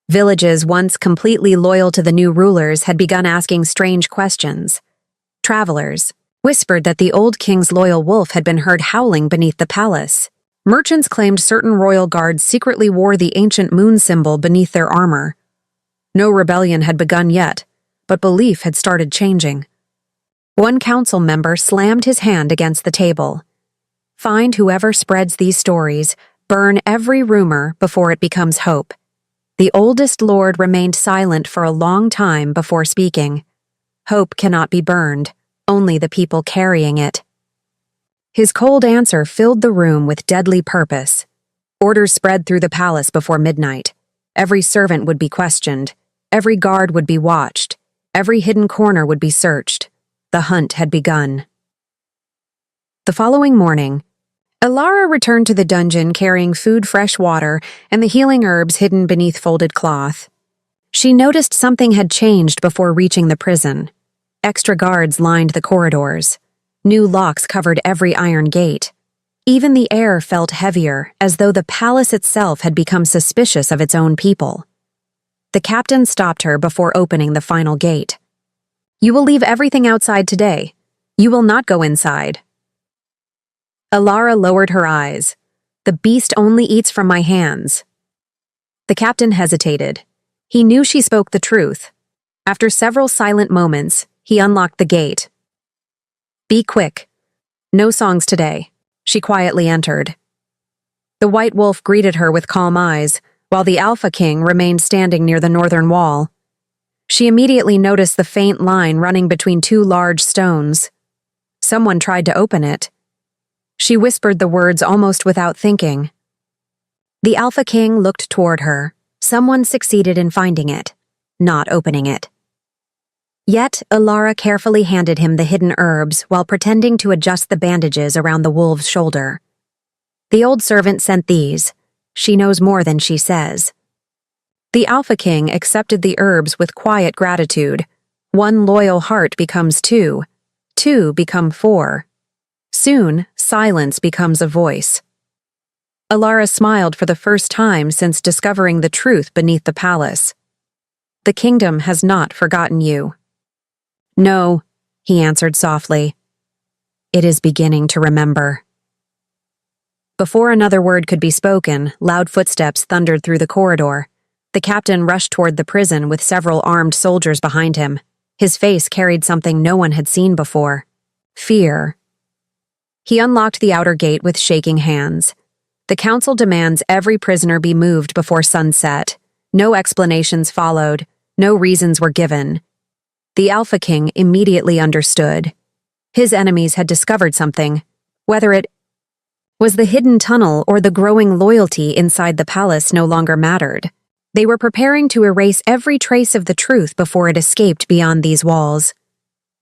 Villages once completely loyal to the new rulers had begun asking strange questions. Travelers whispered that the old king's loyal wolf had been heard howling beneath the palace. Merchants claimed certain royal guards secretly wore the ancient moon symbol beneath their armor. No rebellion had begun yet, but belief had started changing. One council member slammed his hand against the table. Find whoever spreads these stories, burn every rumor before it becomes hope. The oldest lord remained silent for a long time before speaking. Hope cannot be burned, only the people carrying it. His cold answer filled the room with deadly purpose. Orders spread through the palace before midnight. Every servant would be questioned. Every guard would be watched. Every hidden corner would be searched. The hunt had begun. The following morning, Alara returned to the dungeon carrying food, fresh water, and the healing herbs hidden beneath folded cloth. She noticed something had changed before reaching the prison. Extra guards lined the corridors. New locks covered every iron gate. Even the air felt heavier, as though the palace itself had become suspicious of its own people. The captain stopped her before opening the final gate. "You will leave everything outside today. You will not go inside." Alara lowered her eyes. "The beast only eats from my hands." The captain hesitated. He knew she spoke the truth. After several silent moments, he unlocked the gate. "Be quick. No songs today." She quietly entered. The white wolf greeted her with calm eyes, while the Alpha King remained standing near the northern wall. She immediately noticed the faint line running between two large stones. Someone tried to open it. She whispered the words almost without thinking. The Alpha King looked toward her. Someone succeeded in finding it, not opening it. Yet, Alara carefully handed him the hidden herbs while pretending to adjust the bandages around the wolf's shoulder. The old servant sent these. She knows more than she says. The Alpha King accepted the herbs with quiet gratitude. One loyal heart becomes two. Two become four. Soon, silence becomes a voice. Alara smiled for the first time since discovering the truth beneath the palace. "The kingdom has not forgotten you." "No," he answered softly. "It is beginning to remember." Before another word could be spoken, loud footsteps thundered through the corridor. The captain rushed toward the prison with several armed soldiers behind him. His face carried something no one had seen before: fear. He unlocked the outer gate with shaking hands. The council demands every prisoner be moved before sunset. No explanations followed. No reasons were given. The Alpha King immediately understood. His enemies had discovered something. Whether it was the hidden tunnel or the growing loyalty inside the palace no longer mattered. They were preparing to erase every trace of the truth before it escaped beyond these walls.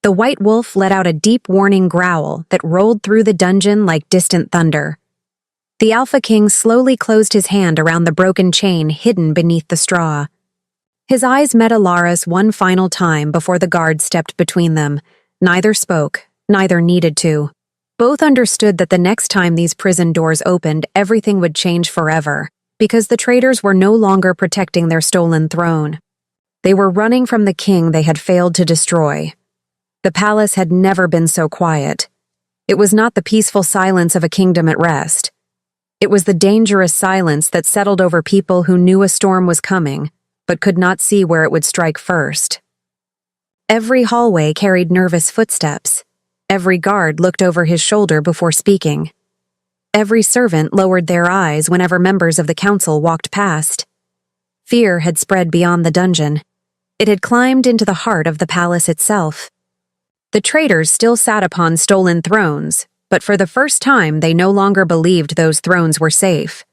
The white wolf let out a deep warning growl that rolled through the dungeon like distant thunder. The Alpha King slowly closed his hand around the broken chain hidden beneath the straw. His eyes met Alara's one final time before the guard stepped between them. Neither spoke, neither needed to. Both understood that the next time these prison doors opened, everything would change forever, because the traitors were no longer protecting their stolen throne. They were running from the king they had failed to destroy. The palace had never been so quiet. It was not the peaceful silence of a kingdom at rest. It was the dangerous silence that settled over people who knew a storm was coming, but could not see where it would strike first. Every hallway carried nervous footsteps. Every guard looked over his shoulder before speaking. Every servant lowered their eyes whenever members of the council walked past. Fear had spread beyond the dungeon. It had climbed into the heart of the palace itself. The traitors still sat upon stolen thrones, but for the first time they no longer believed those thrones were safe.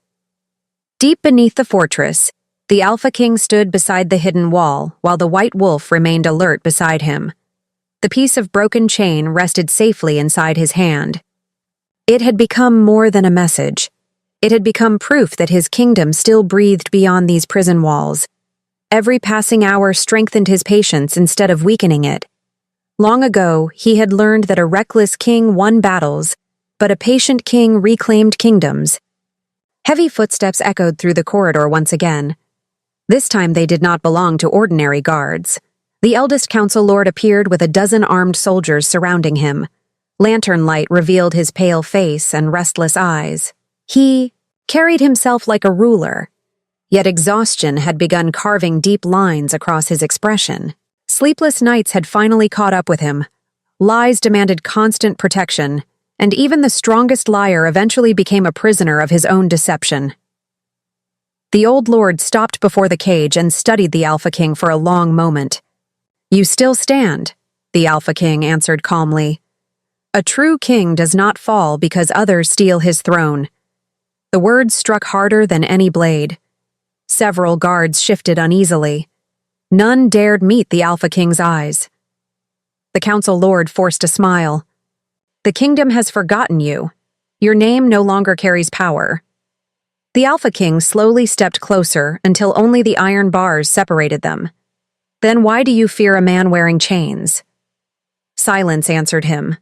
Deep beneath the fortress, the Alpha King stood beside the hidden wall, while the White Wolf remained alert beside him. The piece of broken chain rested safely inside his hand. It had become more than a message. It had become proof that his kingdom still breathed beyond these prison walls. Every passing hour strengthened his patience instead of weakening it. Long ago, he had learned that a reckless king won battles, but a patient king reclaimed kingdoms. Heavy footsteps echoed through the corridor once again. This time they did not belong to ordinary guards. The eldest council lord appeared with a dozen armed soldiers surrounding him. Lantern light revealed his pale face and restless eyes. He carried himself like a ruler, yet exhaustion had begun carving deep lines across his expression. Sleepless nights had finally caught up with him. Lies demanded constant protection, and even the strongest liar eventually became a prisoner of his own deception. The old lord stopped before the cage and studied the Alpha King for a long moment. "You still stand," the Alpha King answered calmly. "A true king does not fall because others steal his throne." The words struck harder than any blade. Several guards shifted uneasily. None dared meet the Alpha King's eyes. The council lord forced a smile. "The kingdom has forgotten you. Your name no longer carries power." The Alpha King slowly stepped closer until only the iron bars separated them. "Then why do you fear a man wearing chains?" Silence answered him.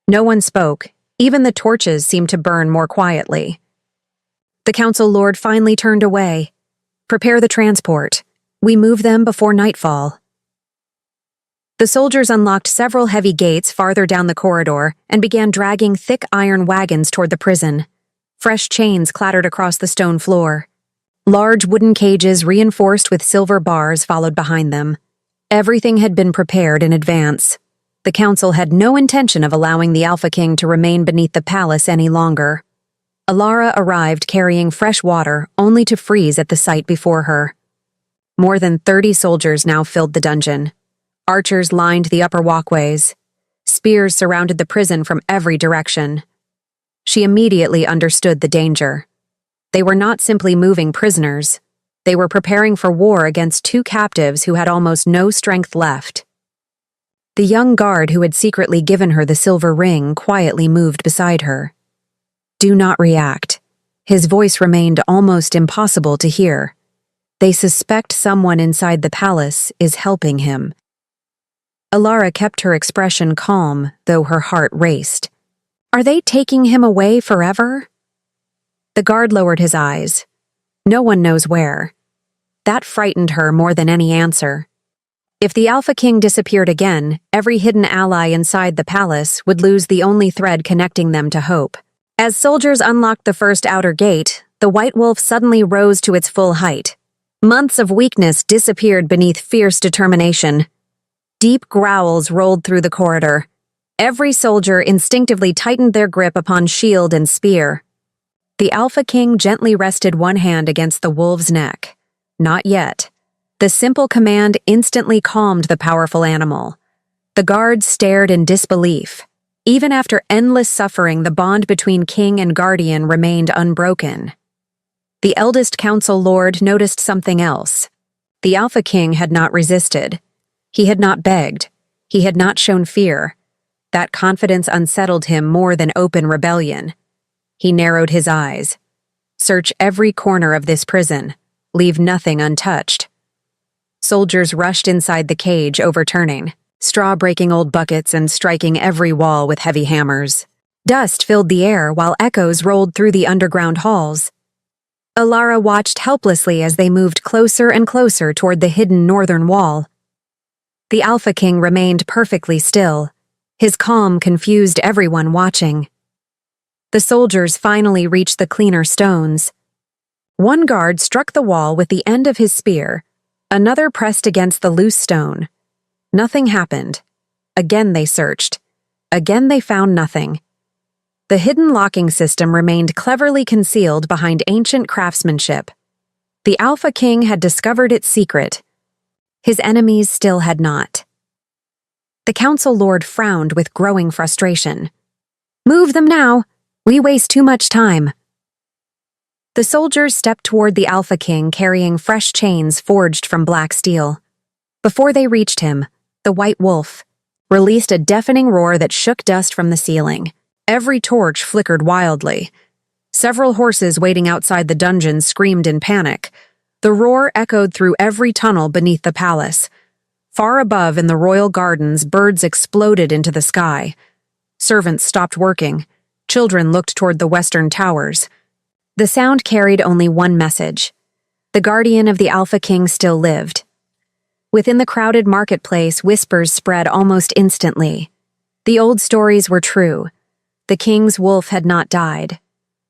No one spoke. Even the torches seemed to burn more quietly. The council lord finally turned away. "Prepare the transport. We move them before nightfall." The soldiers unlocked several heavy gates farther down the corridor and began dragging thick iron wagons toward the prison. Fresh chains clattered across the stone floor. Large wooden cages reinforced with silver bars followed behind them. Everything had been prepared in advance. The council had no intention of allowing the Alpha King to remain beneath the palace any longer. Alara arrived carrying fresh water, only to freeze at the sight before her. More than 30 soldiers now filled the dungeon. Archers lined the upper walkways. Spears surrounded the prison from every direction. She immediately understood the danger. They were not simply moving prisoners. They were preparing for war against two captives who had almost no strength left. The young guard who had secretly given her the silver ring quietly moved beside her. "Do not react." His voice remained almost impossible to hear. "They suspect someone inside the palace is helping him." Alara kept her expression calm, though her heart raced. "Are they taking him away forever?" The guard lowered his eyes. "No one knows where." That frightened her more than any answer. If the Alpha King disappeared again, every hidden ally inside the palace would lose the only thread connecting them to hope. As soldiers unlocked the first outer gate, the White Wolf suddenly rose to its full height. Months of weakness disappeared beneath fierce determination. Deep growls rolled through the corridor. Every soldier instinctively tightened their grip upon shield and spear. The Alpha King gently rested one hand against the wolf's neck. Not yet. The simple command instantly calmed the powerful animal. The guards stared in disbelief. Even after endless suffering, the bond between king and guardian remained unbroken. The eldest council lord noticed something else. The Alpha King had not resisted. He had not begged. He had not shown fear. That confidence unsettled him more than open rebellion. He narrowed his eyes. Search every corner of this prison. Leave nothing untouched. Soldiers rushed inside the cage, overturning, straw-breaking old buckets and striking every wall with heavy hammers. Dust filled the air while echoes rolled through the underground halls. Alara watched helplessly as they moved closer and closer toward the hidden northern wall. The Alpha King remained perfectly still. His calm confused everyone watching. The soldiers finally reached the cleaner stones. One guard struck the wall with the end of his spear. Another pressed against the loose stone. Nothing happened. Again they searched. Again they found nothing. The hidden locking system remained cleverly concealed behind ancient craftsmanship. The Alpha King had discovered its secret. His enemies still had not. The Council Lord frowned with growing frustration. "Move them now! We waste too much time." The soldiers stepped toward the Alpha King carrying fresh chains forged from black steel. Before they reached him, the White Wolf released a deafening roar that shook dust from the ceiling. Every torch flickered wildly. Several horses waiting outside the dungeon screamed in panic. The roar echoed through every tunnel beneath the palace. Far above in the royal gardens, birds exploded into the sky. Servants stopped working. Children looked toward the western towers. The sound carried only one message. The guardian of the Alpha King still lived. Within the crowded marketplace, whispers spread almost instantly. The old stories were true. The king's wolf had not died.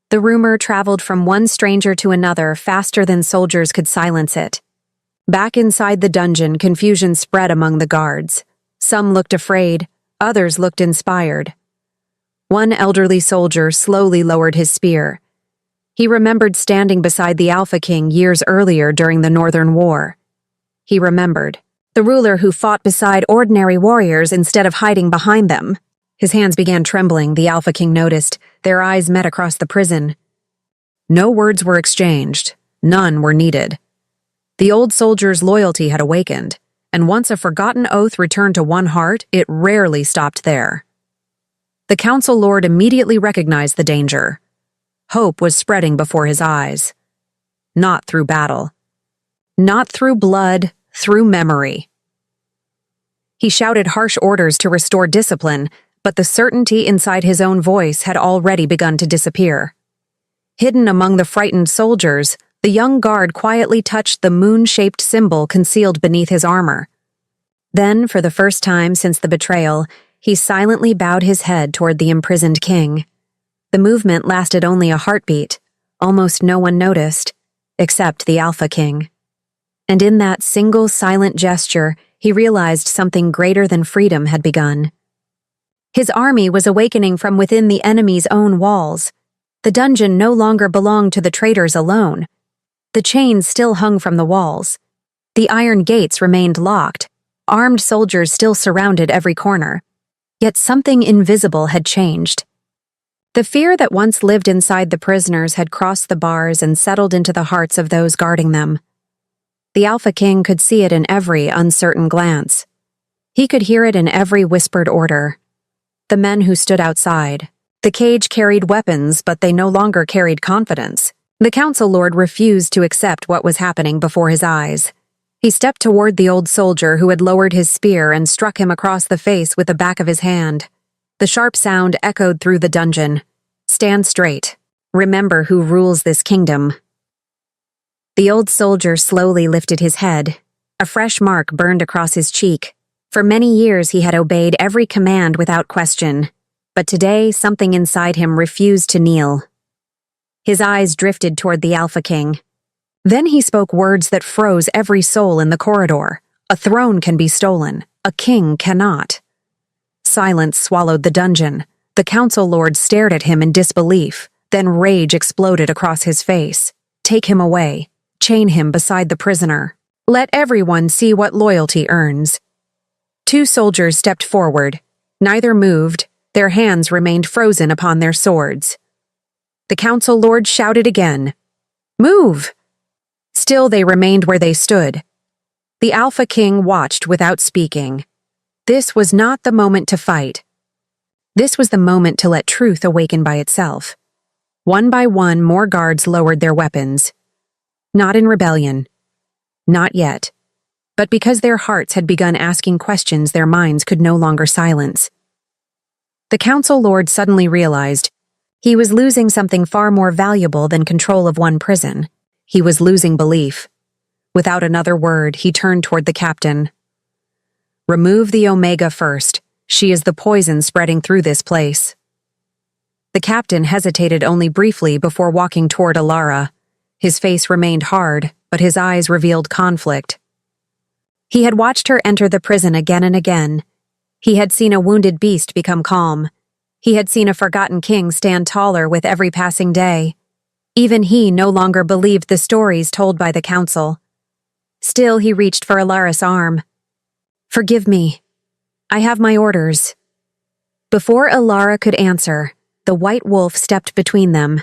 The rumor traveled from one stranger to another faster than soldiers could silence it. Back inside the dungeon, confusion spread among the guards. Some looked afraid, others looked inspired. One elderly soldier slowly lowered his spear. He remembered standing beside the Alpha King years earlier during the Northern War. He remembered the ruler who fought beside ordinary warriors instead of hiding behind them. His hands began trembling, the Alpha King noticed. Their eyes met across the prison. No words were exchanged. None were needed. The old soldier's loyalty had awakened, and once a forgotten oath returned to one heart, it rarely stopped there. The Council Lord immediately recognized the danger. Hope was spreading before his eyes. Not through battle. Not through blood, through memory. He shouted harsh orders to restore discipline, but the certainty inside his own voice had already begun to disappear. Hidden among the frightened soldiers, the young guard quietly touched the moon-shaped symbol concealed beneath his armor. Then, for the first time since the betrayal, he silently bowed his head toward the imprisoned king. The movement lasted only a heartbeat. Almost no one noticed, except the Alpha King. And in that single silent gesture, he realized something greater than freedom had begun. His army was awakening from within the enemy's own walls. The dungeon no longer belonged to the traitors alone. The chains still hung from the walls. The iron gates remained locked. Armed soldiers still surrounded every corner. Yet something invisible had changed. The fear that once lived inside the prisoners had crossed the bars and settled into the hearts of those guarding them. The Alpha King could see it in every uncertain glance. He could hear it in every whispered order. The men who stood outside. The cage carried weapons, but they no longer carried confidence. The Council Lord refused to accept what was happening before his eyes. He stepped toward the old soldier who had lowered his spear and struck him across the face with the back of his hand. The sharp sound echoed through the dungeon. Stand straight. Remember who rules this kingdom. The old soldier slowly lifted his head. A fresh mark burned across his cheek. For many years he had obeyed every command without question, but today something inside him refused to kneel. His eyes drifted toward the Alpha King. Then he spoke words that froze every soul in the corridor. A throne can be stolen. A king cannot. Silence swallowed the dungeon. The Council Lord stared at him in disbelief. Then rage exploded across his face. Take him away. Chain him beside the prisoner. Let everyone see what loyalty earns. Two soldiers stepped forward. Neither moved. Their hands remained frozen upon their swords. The Council Lord shouted again. Move! Still they remained where they stood. The Alpha King watched without speaking. This was not the moment to fight. This was the moment to let truth awaken by itself. One by one, more guards lowered their weapons. Not in rebellion. Not yet. But because their hearts had begun asking questions their minds could no longer silence. The council lord suddenly realized he was losing something far more valuable than control of one prison. He was losing belief. Without another word, he turned toward the captain. "Remove the Omega first. She is the poison spreading through this place." The captain hesitated only briefly before walking toward Alara. His face remained hard, but his eyes revealed conflict. He had watched her enter the prison again and again. He had seen a wounded beast become calm. He had seen a forgotten king stand taller with every passing day. Even he no longer believed the stories told by the council. Still, he reached for Alara's arm. "Forgive me. I have my orders." Before Alara could answer, the white wolf stepped between them.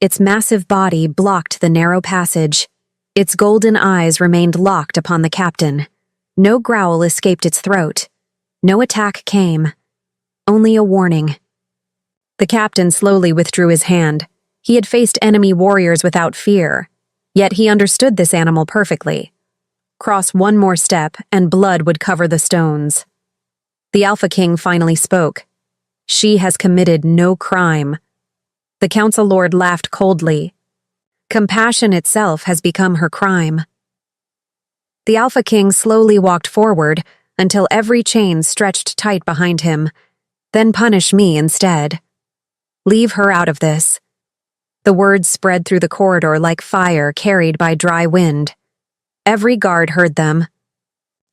Its massive body blocked the narrow passage. Its golden eyes remained locked upon the captain. No growl escaped its throat. No attack came. Only a warning. The captain slowly withdrew his hand. He had faced enemy warriors without fear, yet he understood this animal perfectly. Cross one more step, and blood would cover the stones. The Alpha King finally spoke. "She has committed no crime." The council lord laughed coldly. "Compassion itself has become her crime." The Alpha King slowly walked forward until every chain stretched tight behind him. "Then punish me instead. Leave her out of this." The words spread through the corridor like fire carried by dry wind. Every guard heard them.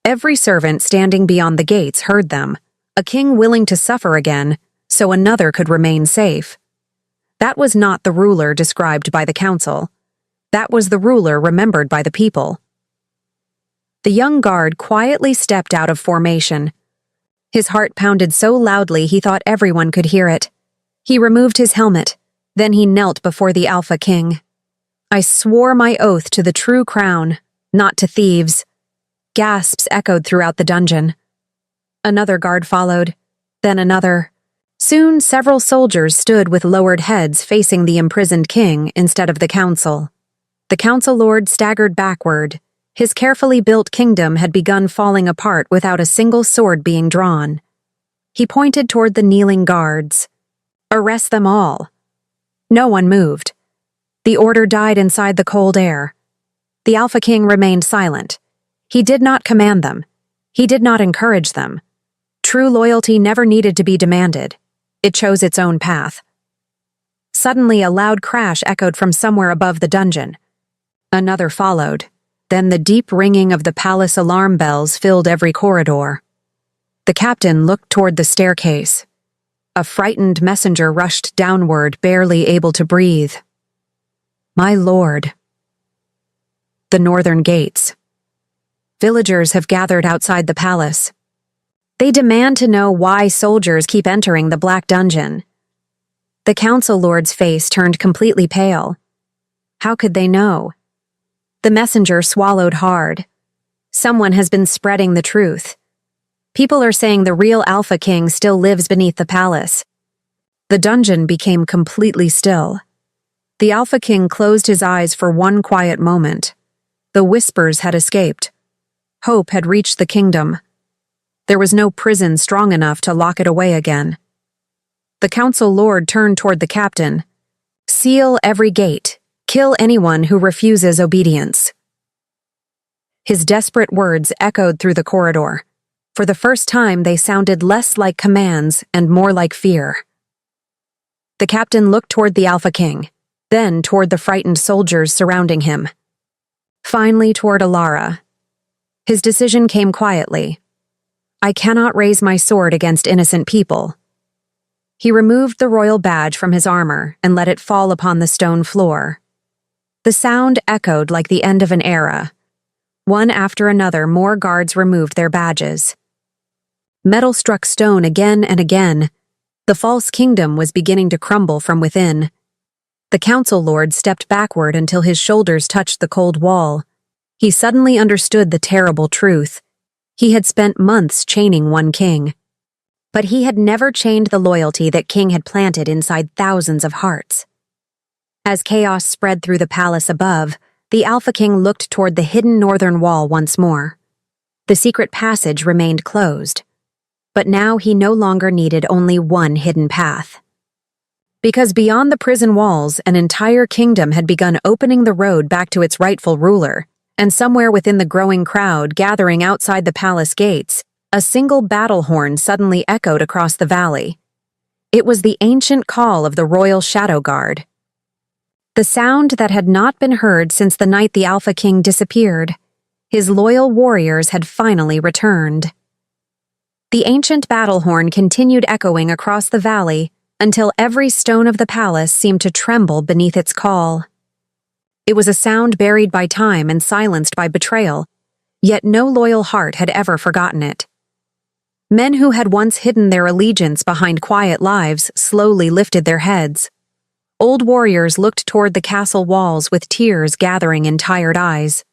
Every servant standing beyond the gates heard them. A king willing to suffer again, so another could remain safe. That was not the ruler described by the council. That was the ruler remembered by the people. The young guard quietly stepped out of formation. His heart pounded so loudly he thought everyone could hear it. He removed his helmet. Then he knelt before the Alpha King. "I swore my oath to the true crown, not to thieves." Gasps echoed throughout the dungeon. Another guard followed, then another. Soon several soldiers stood with lowered heads facing the imprisoned king instead of the council. The council lord staggered backward. His carefully built kingdom had begun falling apart without a single sword being drawn. He pointed toward the kneeling guards. "Arrest them all." No one moved. The order died inside the cold air. The Alpha King remained silent. He did not command them. He did not encourage them. True loyalty never needed to be demanded. It chose its own path. Suddenly, a loud crash echoed from somewhere above the dungeon. Another followed. Then the deep ringing of the palace alarm bells filled every corridor. The captain looked toward the staircase. A frightened messenger rushed downward, barely able to breathe. "My lord." The northern gates. Villagers have gathered outside the palace. They demand to know why soldiers keep entering the Black Dungeon. The council lord's face turned completely pale. How could they know? The messenger swallowed hard. Someone has been spreading the truth. People are saying the real Alpha King still lives beneath the palace. The dungeon became completely still. The Alpha King closed his eyes for one quiet moment. The whispers had escaped. Hope had reached the kingdom. There was no prison strong enough to lock it away again. The council lord turned toward the captain. "Seal every gate. Kill anyone who refuses obedience." His desperate words echoed through the corridor. For the first time, they sounded less like commands and more like fear. The captain looked toward the Alpha King, then toward the frightened soldiers surrounding him. Finally toward Alara. His decision came quietly. "I cannot raise my sword against innocent people." He removed the royal badge from his armor and let it fall upon the stone floor. The sound echoed like the end of an era. One after another, more guards removed their badges. Metal struck stone again and again. The false kingdom was beginning to crumble from within. The council lord stepped backward until his shoulders touched the cold wall. He suddenly understood the terrible truth. He had spent months chaining one king. But he had never chained the loyalty that king had planted inside thousands of hearts. As chaos spread through the palace above, the Alpha King looked toward the hidden northern wall once more. The secret passage remained closed, but now he no longer needed only one hidden path. Because beyond the prison walls, an entire kingdom had begun opening the road back to its rightful ruler, and somewhere within the growing crowd gathering outside the palace gates, a single battle horn suddenly echoed across the valley. It was the ancient call of the Royal Shadow Guard. The sound that had not been heard since the night the Alpha King disappeared. His loyal warriors had finally returned. The ancient battle horn continued echoing across the valley until every stone of the palace seemed to tremble beneath its call. It was a sound buried by time and silenced by betrayal, yet no loyal heart had ever forgotten it. Men who had once hidden their allegiance behind quiet lives slowly lifted their heads. Old warriors looked toward the castle walls with tears gathering in tired eyes.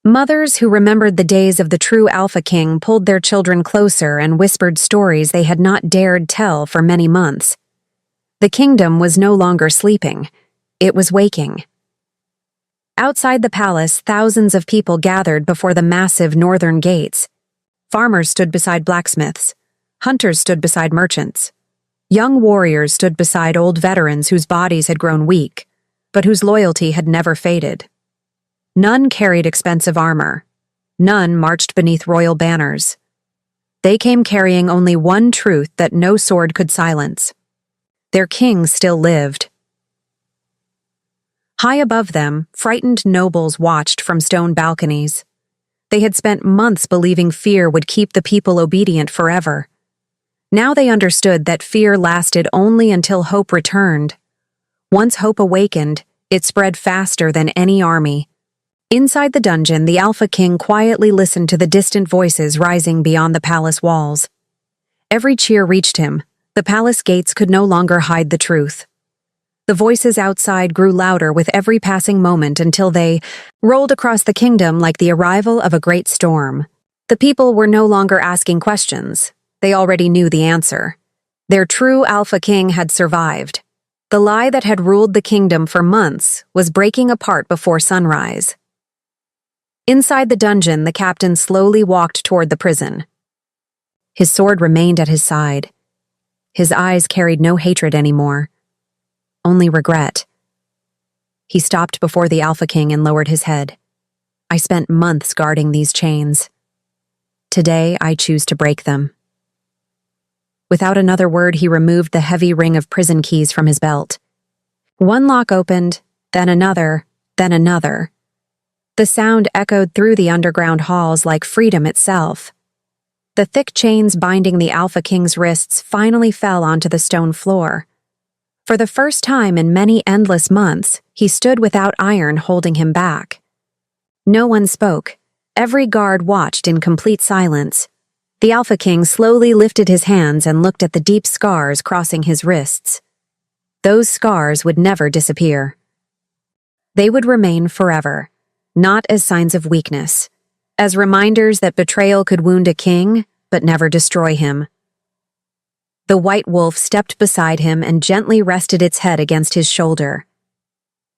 Mothers who remembered the days of the true Alpha King pulled their children closer and whispered stories they had not dared tell for many months. The kingdom was no longer sleeping. It was waking. Outside the palace, thousands of people gathered before the massive northern gates. Farmers stood beside blacksmiths. Hunters stood beside merchants. Young warriors stood beside old veterans whose bodies had grown weak, but whose loyalty had never faded. None carried expensive armor. None marched beneath royal banners. They came carrying only one truth that no sword could silence. Their king still lived. High above them, frightened nobles watched from stone balconies. They had spent months believing fear would keep the people obedient forever. Now they understood that fear lasted only until hope returned. Once hope awakened, it spread faster than any army. Inside the dungeon, the Alpha King quietly listened to the distant voices rising beyond the palace walls. Every cheer reached him. The palace gates could no longer hide the truth. The voices outside grew louder with every passing moment until they rolled across the kingdom like the arrival of a great storm. The people were no longer asking questions. They already knew the answer. Their true Alpha King had survived. The lie that had ruled the kingdom for months was breaking apart before sunrise. Inside the dungeon, the captain slowly walked toward the prison. His sword remained at his side. His eyes carried no hatred anymore, only regret. He stopped before the Alpha King and lowered his head. I spent months guarding these chains. Today, I choose to break them. Without another word, he removed the heavy ring of prison keys from his belt. One lock opened, then another, then another. The sound echoed through the underground halls like freedom itself. The thick chains binding the Alpha King's wrists finally fell onto the stone floor. For the first time in many endless months, he stood without iron holding him back. No one spoke. Every guard watched in complete silence. The Alpha King slowly lifted his hands and looked at the deep scars crossing his wrists. Those scars would never disappear. They would remain forever, not as signs of weakness, as reminders that betrayal could wound a king, but never destroy him. The white wolf stepped beside him and gently rested its head against his shoulder.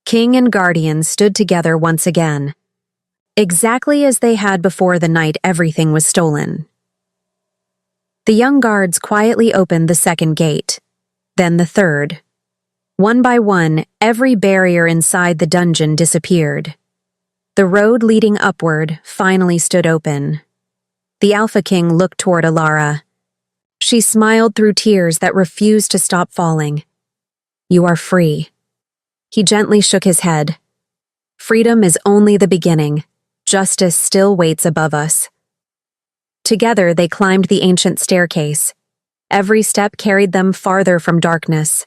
King and guardian stood together once again, exactly as they had before the night everything was stolen. The young guards quietly opened the second gate, then the third. One by one, every barrier inside the dungeon disappeared. The road leading upward finally stood open. The Alpha King looked toward Alara. She smiled through tears that refused to stop falling. You are free. He gently shook his head. Freedom is only the beginning. Justice still waits above us. Together they climbed the ancient staircase. Every step carried them farther from darkness.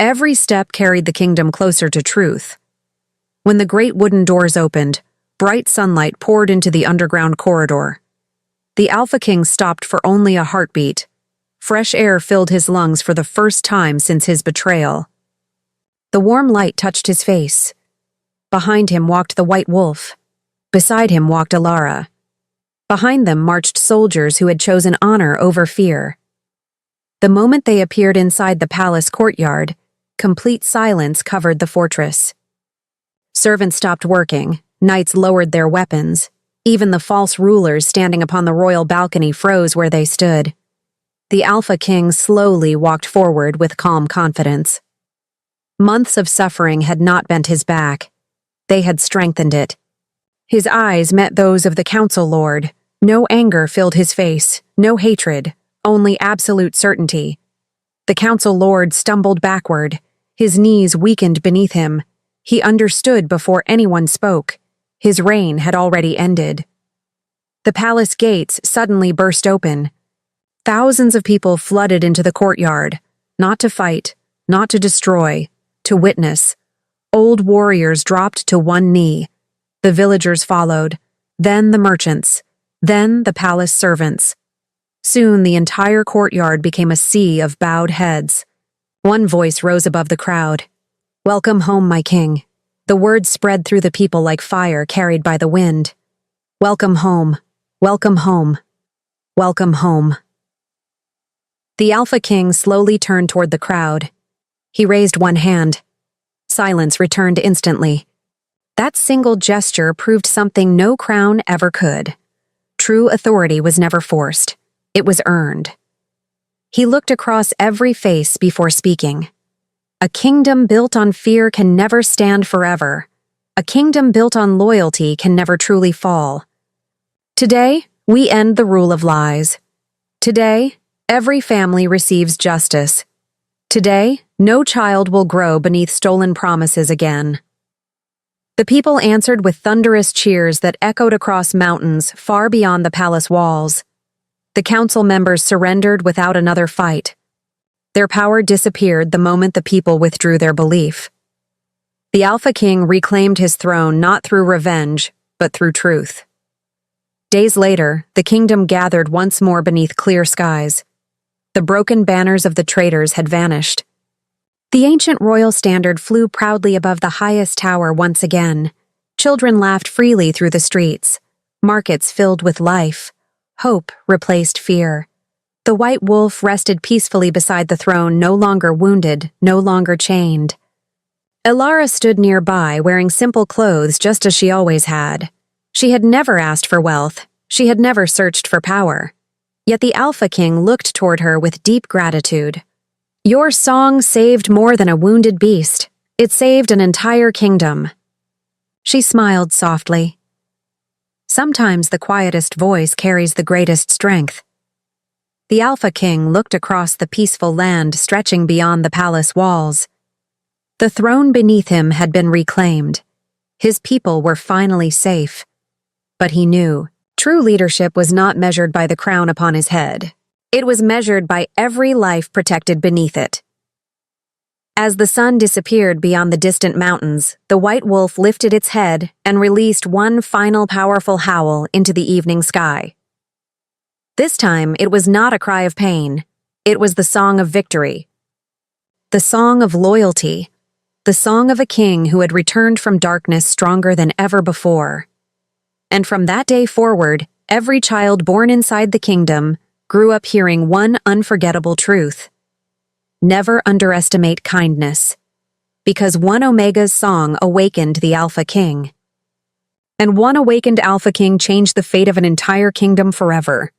Every step carried the kingdom closer to truth. When the great wooden doors opened, bright sunlight poured into the underground corridor. The Alpha King stopped for only a heartbeat. Fresh air filled his lungs for the first time since his betrayal. The warm light touched his face. Behind him walked the white wolf. Beside him walked Alara. Behind them marched soldiers who had chosen honor over fear. The moment they appeared inside the palace courtyard, Complete silence covered the fortress. Servants stopped working, knights lowered their weapons. Even the false rulers standing upon the royal balcony froze where they stood. The Alpha King slowly walked forward with calm confidence. Months of suffering had not bent his back. They had strengthened it. His eyes met those of the Council Lord. No anger filled his face, no hatred, only absolute certainty. The Council Lord stumbled backward. His knees weakened beneath him. He understood before anyone spoke. His reign had already ended. The palace gates suddenly burst open. Thousands of people flooded into the courtyard, not to fight, not to destroy, to witness. Old warriors dropped to one knee. The villagers followed, then the merchants, then the palace servants. Soon the entire courtyard became a sea of bowed heads. One voice rose above the crowd. "Welcome home, my king." The words spread through the people like fire carried by the wind. "Welcome home, welcome home, welcome home." The Alpha King slowly turned toward the crowd. He raised one hand. Silence returned instantly. That single gesture proved something no crown ever could. True authority was never forced. It was earned. He looked across every face before speaking. A kingdom built on fear can never stand forever. A kingdom built on loyalty can never truly fall. Today, we end the rule of lies. Today, every family receives justice. Today, no child will grow beneath stolen promises again. The people answered with thunderous cheers that echoed across mountains far beyond the palace walls. The council members surrendered without another fight. Their power disappeared the moment the people withdrew their belief. The Alpha King reclaimed his throne not through revenge, but through truth. Days later, the kingdom gathered once more beneath clear skies. The broken banners of the traitors had vanished. The ancient royal standard flew proudly above the highest tower once again. Children laughed freely through the streets. Markets filled with life. Hope replaced fear. The white wolf rested peacefully beside the throne, no longer wounded, no longer chained. Elara stood nearby, wearing simple clothes just as she always had. She had never asked for wealth. She had never searched for power. Yet the Alpha King looked toward her with deep gratitude. "Your song saved more than a wounded beast. It saved an entire kingdom." She smiled softly. Sometimes the quietest voice carries the greatest strength. The Alpha King looked across the peaceful land stretching beyond the palace walls. The throne beneath him had been reclaimed. His people were finally safe. But he knew, true leadership was not measured by the crown upon his head. It was measured by every life protected beneath it. As the sun disappeared beyond the distant mountains, the white wolf lifted its head and released one final powerful howl into the evening sky. This time, it was not a cry of pain. It was the song of victory. The song of loyalty. The song of a king who had returned from darkness stronger than ever before. And from that day forward, every child born inside the kingdom grew up hearing one unforgettable truth. Never underestimate kindness. Because one Omega's song awakened the Alpha King. And one awakened Alpha King changed the fate of an entire kingdom forever.